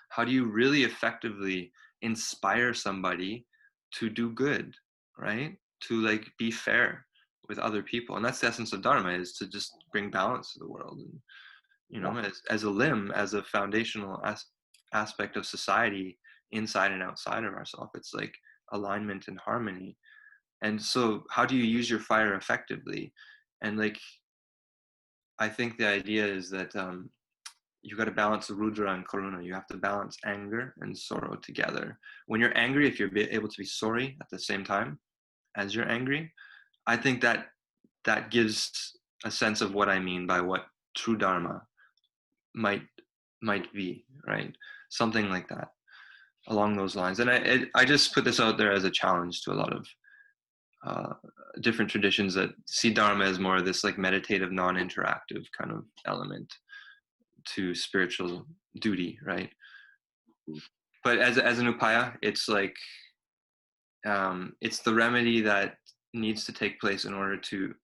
S2: how do you really effectively inspire somebody to do good, right? To like be fair with other people. And that's the essence of Dharma, is to just bring balance to the world. And as a limb, as a foundational aspect of society, inside and outside of ourselves, it's like alignment and harmony. And so how do you use your fire effectively? And like, I think the idea is that you got to balance Rudra and Karuna. You have to balance anger and sorrow together. When you're angry, if you're able to be sorry at the same time as you're angry, I think that gives a sense of what I mean by what true Dharma might be, right? Something like that, along those lines. And I just put this out there as a challenge to a lot of different traditions that see Dharma as more of this like meditative, non-interactive kind of element to spiritual duty, right? But as an upaya, it's like it's the remedy that needs to take place in order to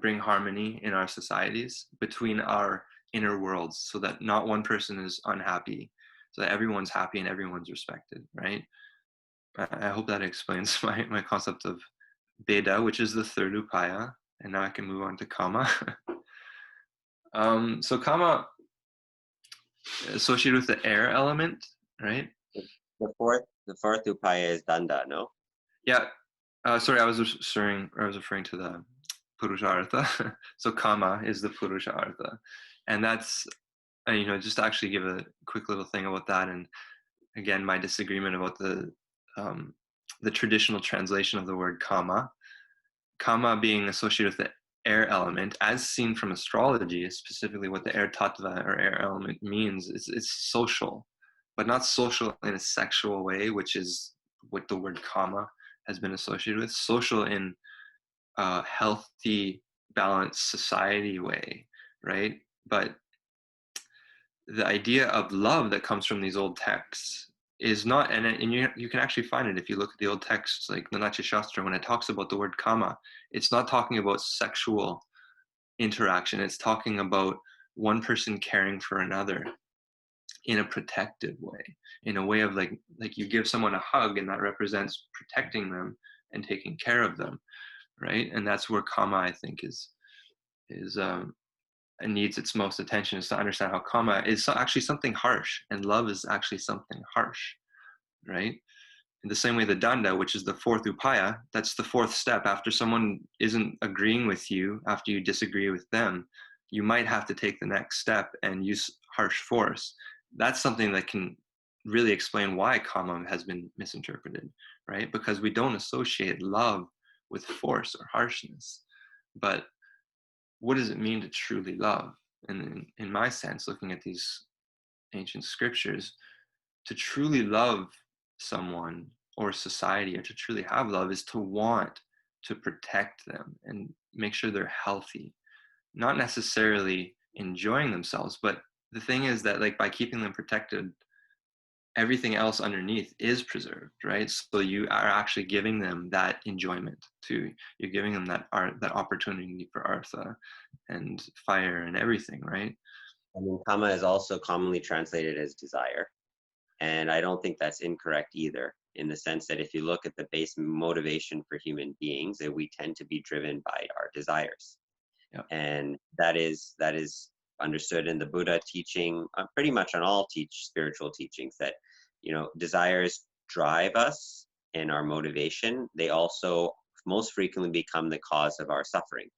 S2: bring harmony in our societies between our inner worlds, so that not one person is unhappy, so that everyone's happy and everyone's respected, right? I hope that explains my concept of Veda, which is the third upaya, and now I can move on to Kama. So Kama, associated with the air element, right?
S1: The fourth upaya is danda, no?
S2: Yeah. Sorry, I was referring to the Puruṣārtha. So Kama is the Puruṣārtha, and that's just to actually give a quick little thing about that. And again, my disagreement about the traditional translation of the word Kama. Kama being associated with the air element, as seen from astrology, specifically what the air tattva or air element means, it's social, but not social in a sexual way, which is what the word Kama has been associated with. Social in a healthy, balanced society way, right? But the idea of love that comes from these old texts is not, and you can actually find it if you look at the old texts like the Natya Shastra. When it talks about the word kama, it's not talking about sexual interaction. It's talking about one person caring for another in a protective way, in a way of like you give someone a hug, and that represents protecting them and taking care of them, right? And that's where karma, I think, is it needs its most attention, is to understand how karma is actually something harsh, and love is actually something harsh, right? In the same way, the danda, which is the fourth upaya, that's the fourth step. After someone isn't agreeing with you, after you disagree with them, you might have to take the next step and use harsh force. That's something that can really explain why kama has been misinterpreted, right? Because we don't associate love with force or harshness. But what does it mean to truly love? And in my sense, looking at these ancient scriptures, to truly love someone or society, or to truly have love, is to want to protect them and make sure they're healthy, not necessarily enjoying themselves. But the thing is that, like, by keeping them protected, everything else underneath is preserved, right? So you are actually giving them that enjoyment too. You're giving them that that opportunity for artha and fire and everything, right?
S1: I mean, kama is also commonly translated as desire. And I don't think that's incorrect either, in the sense that if you look at the base motivation for human beings, that we tend to be driven by our desires.
S2: Yeah.
S1: And that is understood in the Buddha teaching, pretty much on all spiritual teachings, that, you know, desires drive us and our motivation. They also most frequently become the cause of our suffering.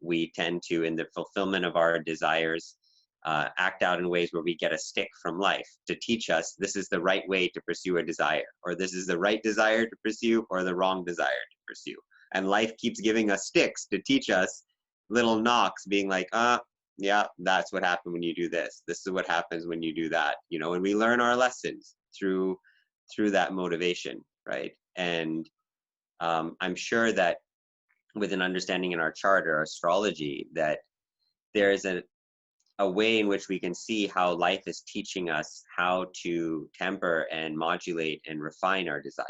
S1: We tend to, in the fulfillment of our desires, act out in ways where we get a stick from life to teach us this is the right way to pursue a desire, or this is the right desire to pursue, or the wrong desire to pursue. And life keeps giving us sticks to teach us, little knocks, being like, yeah, that's what happened when you do this. This is what happens when you do that. You know, and we learn our lessons through that motivation, right? And I'm sure that with an understanding in our chart or astrology, that there is a way in which we can see how life is teaching us how to temper and modulate and refine our desire,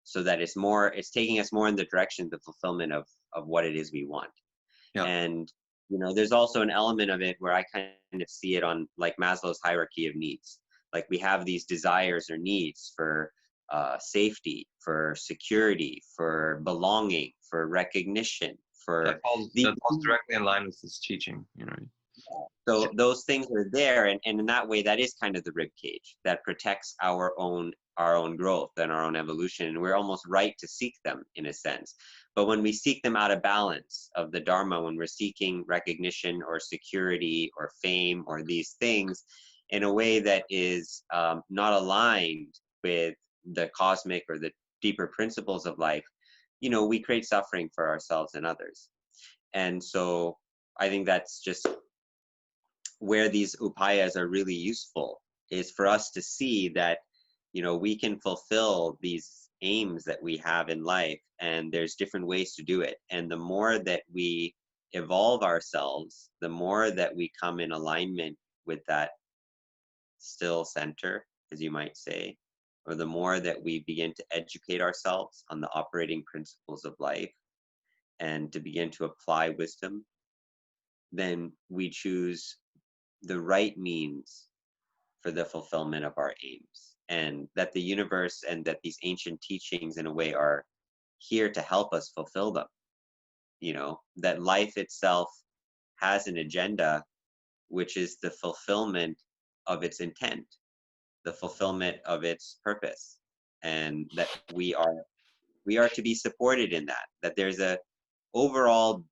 S1: so that it's taking us more in the direction of the fulfillment of what it is we want.
S2: Yeah.
S1: And, you know, there's also an element of it where I kind of see it on like Maslow's hierarchy of needs. Like we have these desires or needs for safety, for security, for belonging, for recognition, for
S2: That falls directly in line with this teaching, you know.
S1: so those things are there, and in that way, that is kind of the rib cage that protects our own growth and our own evolution. And we're almost right to seek them in a sense. But when we seek them out of balance of the Dharma, when we're seeking recognition or security or fame or these things in a way that is not aligned with the cosmic or the deeper principles of life, you know, we create suffering for ourselves and others. And so I think that's just where these upayas are really useful, is for us to see that, you know, we can fulfill these aims that we have in life, and there's different ways to do it. And the more that we evolve ourselves, the more that we come in alignment with that still center, as you might say, or the more that we begin to educate ourselves on the operating principles of life and to begin to apply wisdom, then we choose the right means for the fulfillment of our aims. And that the universe and that these ancient teachings in a way are here to help us fulfill them. You know, that life itself has an agenda, which is the fulfillment of its intent, the fulfillment of its purpose, and that we are to be supported in that, that there's a overall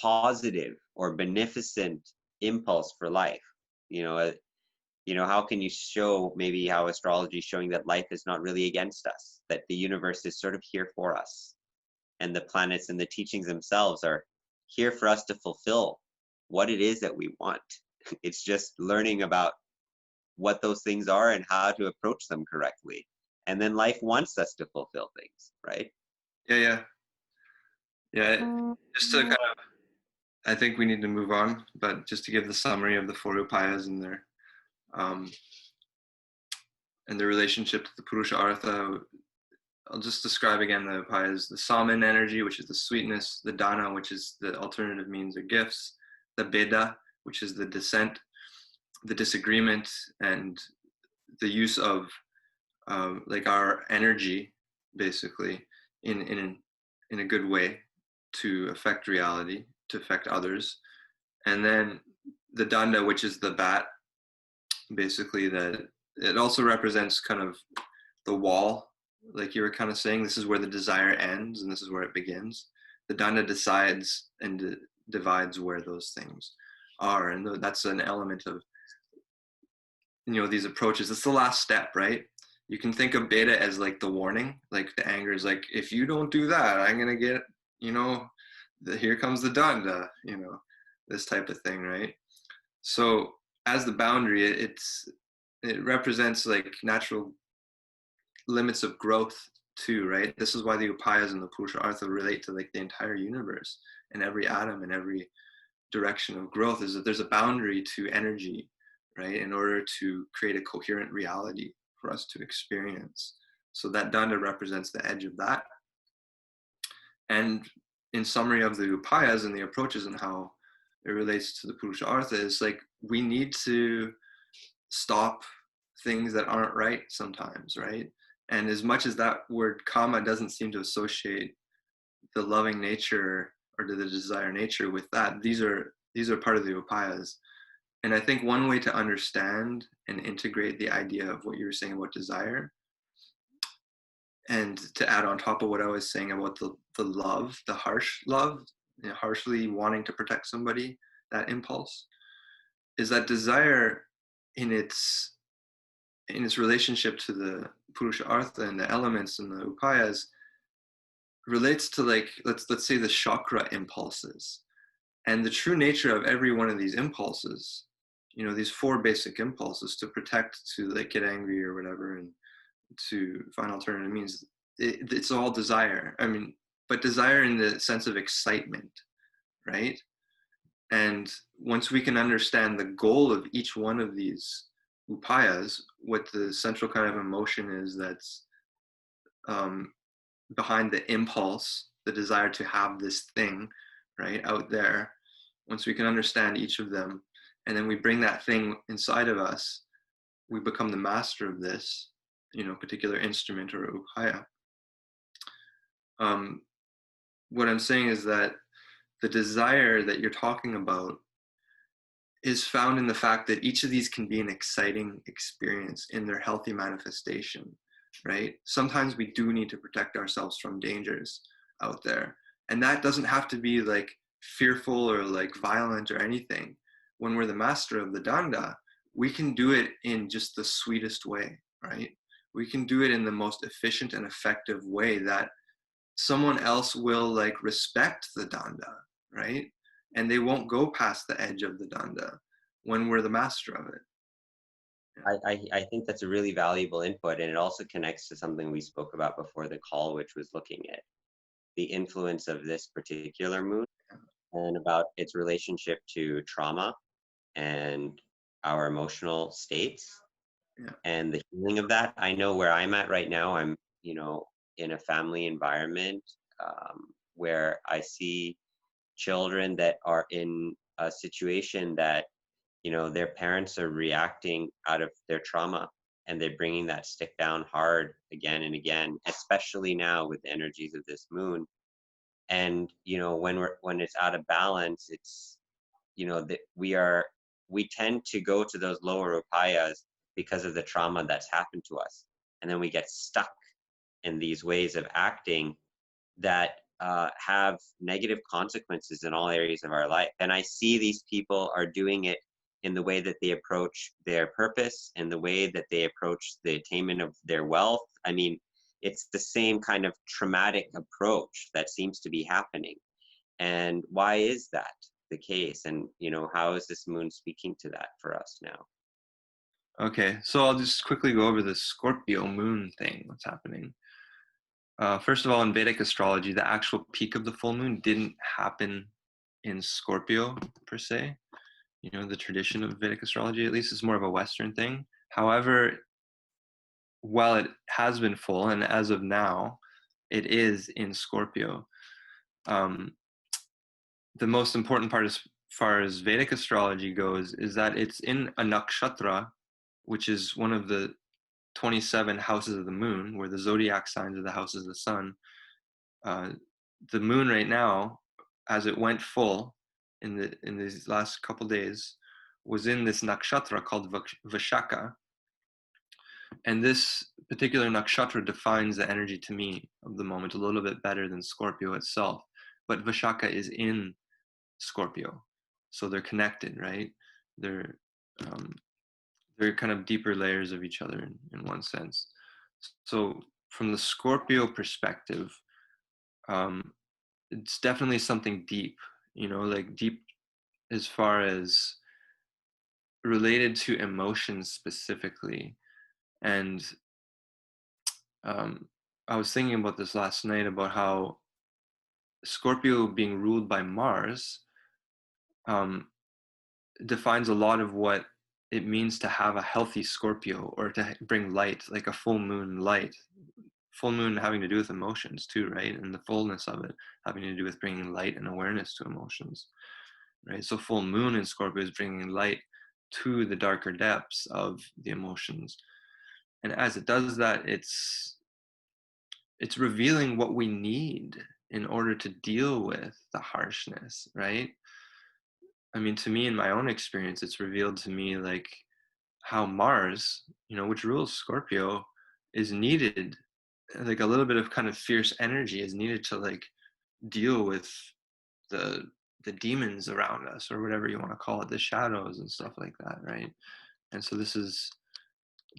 S1: positive or beneficent impulse for life. You know, how can you show maybe how astrology is showing that life is not really against us, that the universe is sort of here for us, and the planets and the teachings themselves are here for us to fulfill what it is that we want. It's just learning about what those things are and how to approach them correctly. And then life wants us to fulfill things, right?
S2: Yeah. Just to kind of, I think we need to move on, but just to give the summary of the four upayas and um, their relationship to the Puruṣārtha, I'll just describe again the upayas: the saman energy, which is the sweetness; the dana, which is the alternative means or gifts; the beda, which is the dissent, the disagreement, and the use of like our energy, basically, in a good way to affect reality, to affect others. And then the danda, which is the bat, basically, that it also represents kind of the wall, like you were kind of saying. This is where the desire ends and this is where it begins. The danda decides and divides where those things are, and that's an element of, you know, these approaches. It's the last step, right? You can think of beta as like the warning, like the anger is like, if you don't do that, I'm gonna get, you know, here comes the danda, you know, this type of thing, right? So as the boundary, it represents like natural limits of growth too, right? This is why the upayas and the Puruṣārthas relate to like the entire universe and every atom and every direction of growth, is that there's a boundary to energy, right? In order to create a coherent reality for us to experience. So that danda represents the edge of that. And in summary of the upayas and the approaches and how it relates to the Puruṣārthas, is like we need to stop things that aren't right sometimes, right? And as much as that word kama doesn't seem to associate the loving nature or the desire nature with that, these are part of the upayas. And I think one way to understand and integrate the idea of what you were saying about desire, and to add on top of what I was saying about the love, the harsh love, you know, harshly wanting to protect somebody, that impulse, is that desire in its relationship to the Puruṣārtha and the elements and the upayas relates to, like, let's say the chakra impulses. And the true nature of every one of these impulses, you know, these four basic impulses, to protect, to like get angry or whatever, and to find alternative means, it's all desire. I mean, but desire in the sense of excitement, right? And once we can understand the goal of each one of these upayas, what the central kind of emotion is that's behind the impulse, the desire to have this thing, right, out there, once we can understand each of them, and then we bring that thing inside of us, we become the master of this, you know, particular instrument or upaya. What I'm saying is that the desire that you're talking about is found in the fact that each of these can be an exciting experience in their healthy manifestation, right? Sometimes we do need to protect ourselves from dangers out there. And that doesn't have to be like fearful or like violent or anything. When we're the master of the danda, we can do it in just the sweetest way, right? We can do it in the most efficient and effective way that someone else will like respect the danda, right? And they won't go past the edge of the danda when we're the master of it.
S1: I think that's a really valuable input, and it also connects to something we spoke about before the call, which was looking at the influence of this particular moon and about its relationship to trauma and our emotional states,
S2: Yeah.
S1: and the healing of that. I know where I'm at right now. I'm, you know, in a family environment where I see children that are in a situation that, you know, their parents are reacting out of their trauma, and they're bringing that stick down hard again and again, especially now with the energies of this moon. And, you know, when it's out of balance, it's, you know, that we tend to go to those lower upayas because of the trauma that's happened to us, and then we get stuck in these ways of acting that have negative consequences in all areas of our life. And I see these people are doing it in the way that they approach their purpose, in the way that they approach the attainment of their wealth. I mean, it's the same kind of traumatic approach that seems to be happening. And why is that the case? And, you know, how is this moon speaking to that for us now?
S2: Okay, so I'll just quickly go over the Scorpio moon thing, what's happening. First of all, in Vedic astrology, the actual peak of the full moon didn't happen in Scorpio per se. You know, the tradition of Vedic astrology, at least, is more of a Western thing. However, while it has been full, and as of now, it is in Scorpio. The most important part as far as Vedic astrology goes is that it's in a nakshatra, which is one of the 27 houses of the moon, where the zodiac signs are the houses of the sun. Uh, the moon right now, as it went full in these last couple days, was in this nakshatra called Vishaka, and this particular nakshatra defines the energy to me of the moment a little bit better than Scorpio itself. But Vishaka is in Scorpio, so they're connected, right? They're um, they're kind of deeper layers of each other in one sense. So from the Scorpio perspective, um, it's definitely something deep, like deep as far as related to emotions specifically. And um, I was thinking about this last night about how Scorpio being ruled by Mars um, defines a lot of what it means to have a healthy Scorpio, or to bring light, like a full moon light. Full moon having to do with emotions too, right? And the fullness of it having to do with bringing light and awareness to emotions, right? So full moon in Scorpio is bringing light to the darker depths of the emotions. And as it does that, it's revealing what we need in order to deal with the harshness, right? I mean, to me, in my own experience, it's revealed to me like how Mars, which rules Scorpio, is needed. Like a little bit of kind of fierce energy is needed to like deal with the the demons around us, or whatever you want to call it, the shadows and stuff like that, right? And so this is,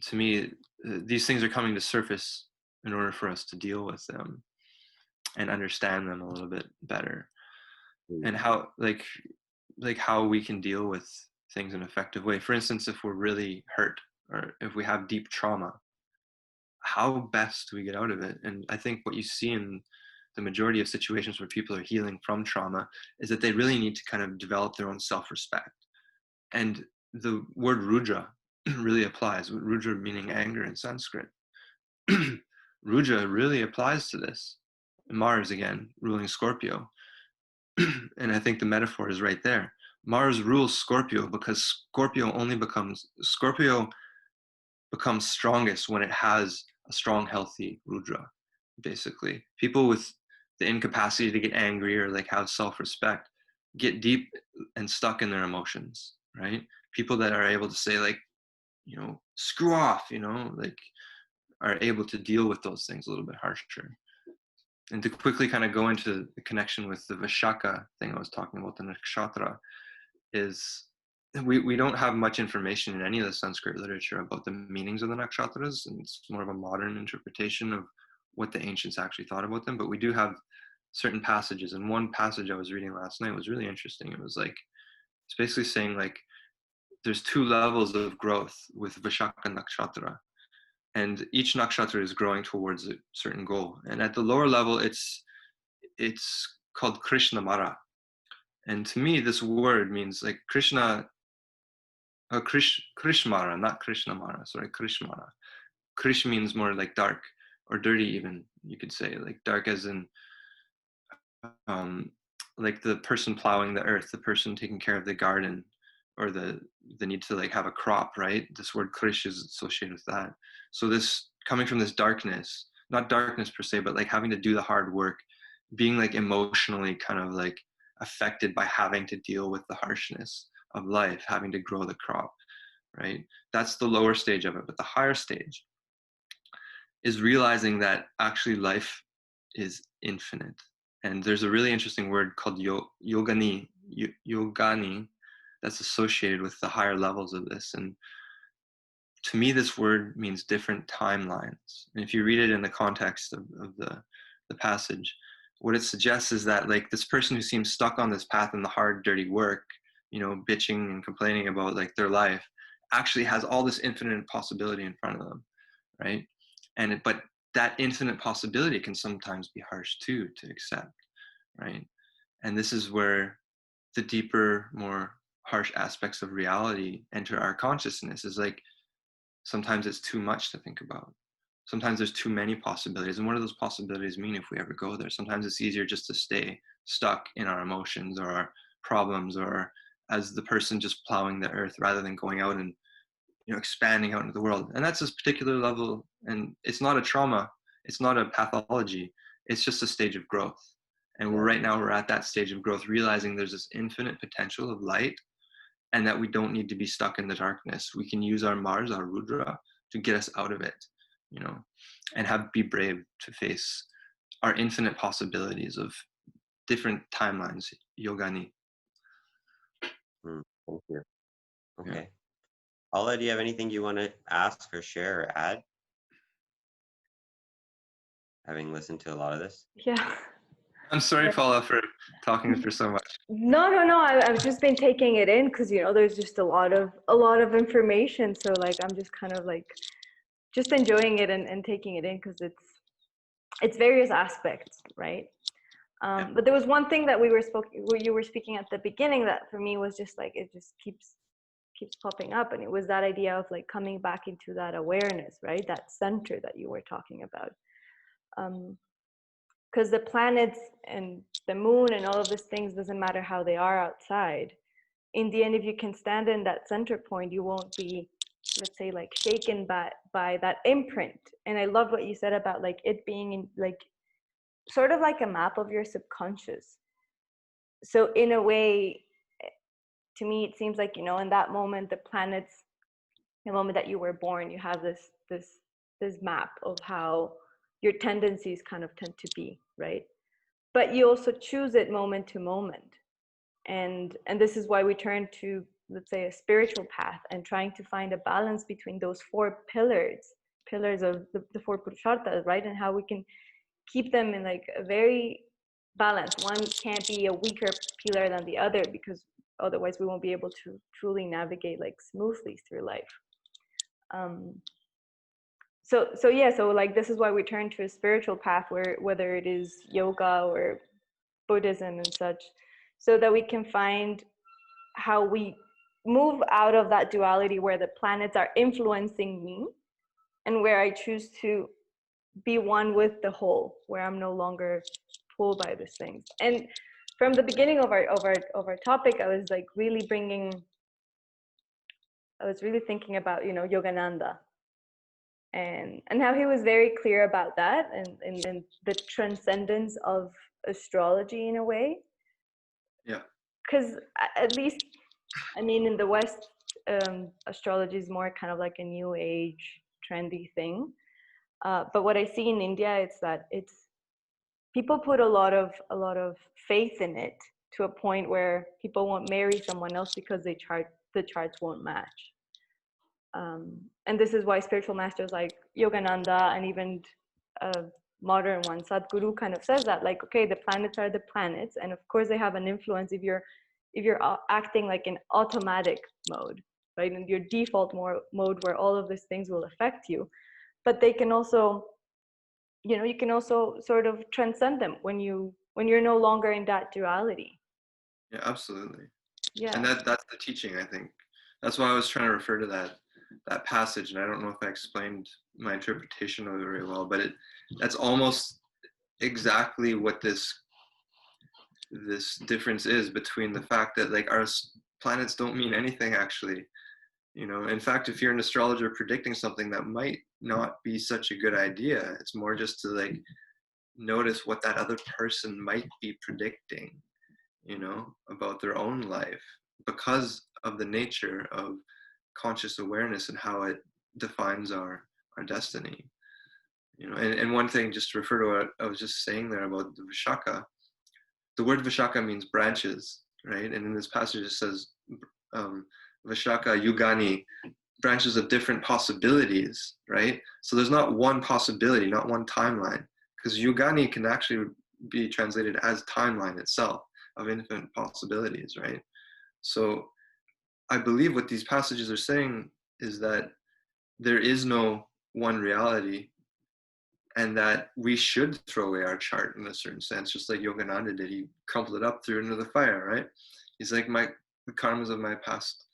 S2: to me, these things are coming to surface in order for us to deal with them and understand them a little bit better,
S1: Mm.
S2: and how like how we can deal with things in an effective way. For instance, if we're really hurt, or if we have deep trauma, how best do we get out of it? And I think what you see in the majority of situations where people are healing from trauma is that they really need to kind of develop their own self-respect. And the word Rudra really applies, Rudra meaning anger in Sanskrit. Rudra really applies to this. Mars, again, ruling Scorpio. And I think the metaphor is right there. Mars rules Scorpio because Scorpio becomes strongest when it has a strong, healthy Rudra, basically. People with the incapacity to get angry or like have self-respect get deep and stuck in their emotions, right? People that are able to say like, screw off, like are able to deal with those things a little bit harsher. And to quickly kind of go into the connection with the Vishaka thing I was talking about, the nakshatra, is we don't have much information in any of the Sanskrit literature about the meanings of the nakshatras, and it's more of a modern interpretation of what the ancients actually thought about them. But we do have certain passages, and one passage I was reading last night was really interesting. It was like, it's basically saying like there's two levels of growth with Vishaka nakshatra, and each nakshatra is growing towards a certain goal. And at the lower level, it's called Krishna Mara. And to me, this word means like Krishna, Krishmara, not Krishnamara, sorry, Krishmara. Krish means more like dark or dirty, even, you could say, like dark as in um, like the person plowing the earth, the person taking care of the garden, or the need to like have a crop, right? This word krish is associated with that. So this coming from this darkness, not darkness per se, but like having to do the hard work, being like emotionally kind of like affected by having to deal with the harshness of life, having to grow the crop, right? That's the lower stage of it. But the higher stage is realizing that actually life is infinite. And there's a really interesting word called yogani that's associated with the higher levels of this. And to me, this word means different timelines. And if you read it in the context of the passage, what it suggests is that like this person who seems stuck on this path in the hard, dirty work, bitching and complaining about like their life, actually has all this infinite possibility in front of them, right? But that infinite possibility can sometimes be harsh too to accept, right? And this is where the deeper, more harsh aspects of reality enter our consciousness. Is like sometimes it's too much to think about. Sometimes there's too many possibilities. And what do those possibilities mean if we ever go there? Sometimes it's easier just to stay stuck in our emotions or our problems, or as the person just plowing the earth, rather than going out and expanding out into the world. And that's this particular level. And it's not a trauma. It's not a pathology. it's just a stage of growth. And right now we're at that stage of growth, realizing there's this infinite potential of light, and that we don't need to be stuck in the darkness. We can use our Mars, our Rudra, to get us out of it, and be brave to face our infinite possibilities of different timelines, yogani.
S1: Thank you. Okay.
S2: Yeah.
S1: Paula, do you have anything you want to ask or share or add? Having listened to a lot of this.
S3: Yeah.
S2: I'm sorry, Paula, for talking for so much.
S3: No. I've just been taking it in because there's just a lot of information. So like I'm just kind of like just enjoying it and taking it in because it's various aspects, right? But there was one thing that you were speaking at the beginning that for me was just like it just keeps popping up, and it was that idea of like coming back into that awareness, right? That center that you were talking about. Because the planets and the moon and all of these things, doesn't matter how they are outside. In the end, if you can stand in that center point, you won't be, let's say, like shaken by that imprint. And I love what you said about like it being in, like sort of like a map of your subconscious. So in a way, to me, it seems like, in that moment, the planets, the moment that you were born, you have this map of how your tendencies kind of tend to be, right? But you also choose it moment to moment. And this is why we turn to, let's say, a spiritual path and trying to find a balance between those four pillars of the four Puruṣārthas, right? And how we can keep them in like a very balanced. One can't be a weaker pillar than the other, because otherwise we won't be able to truly navigate like smoothly through life. So like this is why we turn to a spiritual path, where whether it is yoga or Buddhism and such, so that we can find how we move out of that duality where the planets are influencing me and where I choose to be one with the whole, where I'm no longer pulled by these things. And from the beginning of our topic, I was like really thinking about Yogananda, and how he was very clear about that, and the transcendence of astrology in a way.
S2: Yeah.
S3: Because at least, I mean, in the West, astrology is more kind of like a new age trendy thing. But what I see in India, it's that people put a lot of faith in it, to a point where people won't marry someone else because the charts won't match. And this is why spiritual masters like Yogananda, and even modern one, Sadhguru, kind of says that, like, okay, the planets are the planets, and of course they have an influence if you're acting like in automatic mode, right, in your default mode where all of these things will affect you. But they can also, you can also sort of transcend them when you're no longer in that duality.
S2: Yeah, absolutely.
S3: Yeah.
S2: And that's the teaching, I think. That's why I was trying to refer to that passage, and I don't know if I explained my interpretation of it very well, but that's almost exactly what this difference is between the fact that like our planets don't mean anything actually. In fact, if you're an astrologer predicting something that might not be such a good idea, it's more just to like notice what that other person might be predicting, about their own life, because of the nature of conscious awareness and how it defines our destiny. And one thing, just to refer to what I was just saying there about the Vishaka, the word Vishaka means branches, right? And in this passage it says Vishaka Yugani, branches of different possibilities, right? So there's not one possibility, not one timeline, because Yugani can actually be translated as timeline itself of infinite possibilities, right? So I believe what these passages are saying is that there is no one reality, and that we should throw away our chart in a certain sense, just like Yogananda did. He crumpled it up, threw it into the fire, right? He's like, the karmas of my past,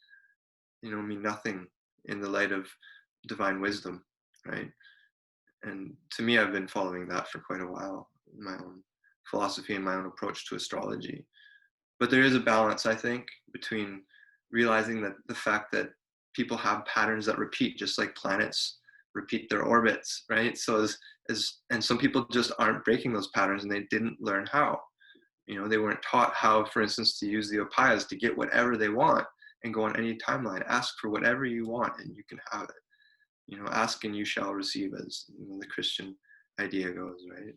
S2: mean nothing in the light of divine wisdom, right? And to me, I've been following that for quite a while, in my own philosophy and my own approach to astrology. But there is a balance, I think, between realizing that the fact that people have patterns that repeat, just like planets repeat their orbits, right? So and some people just aren't breaking those patterns, and they didn't learn how. You know, they weren't taught how, for instance, to use the upayas to get whatever they want and go on any timeline. Ask for whatever you want and you can have it. You know, ask and you shall receive, as you know, the Christian idea goes, right?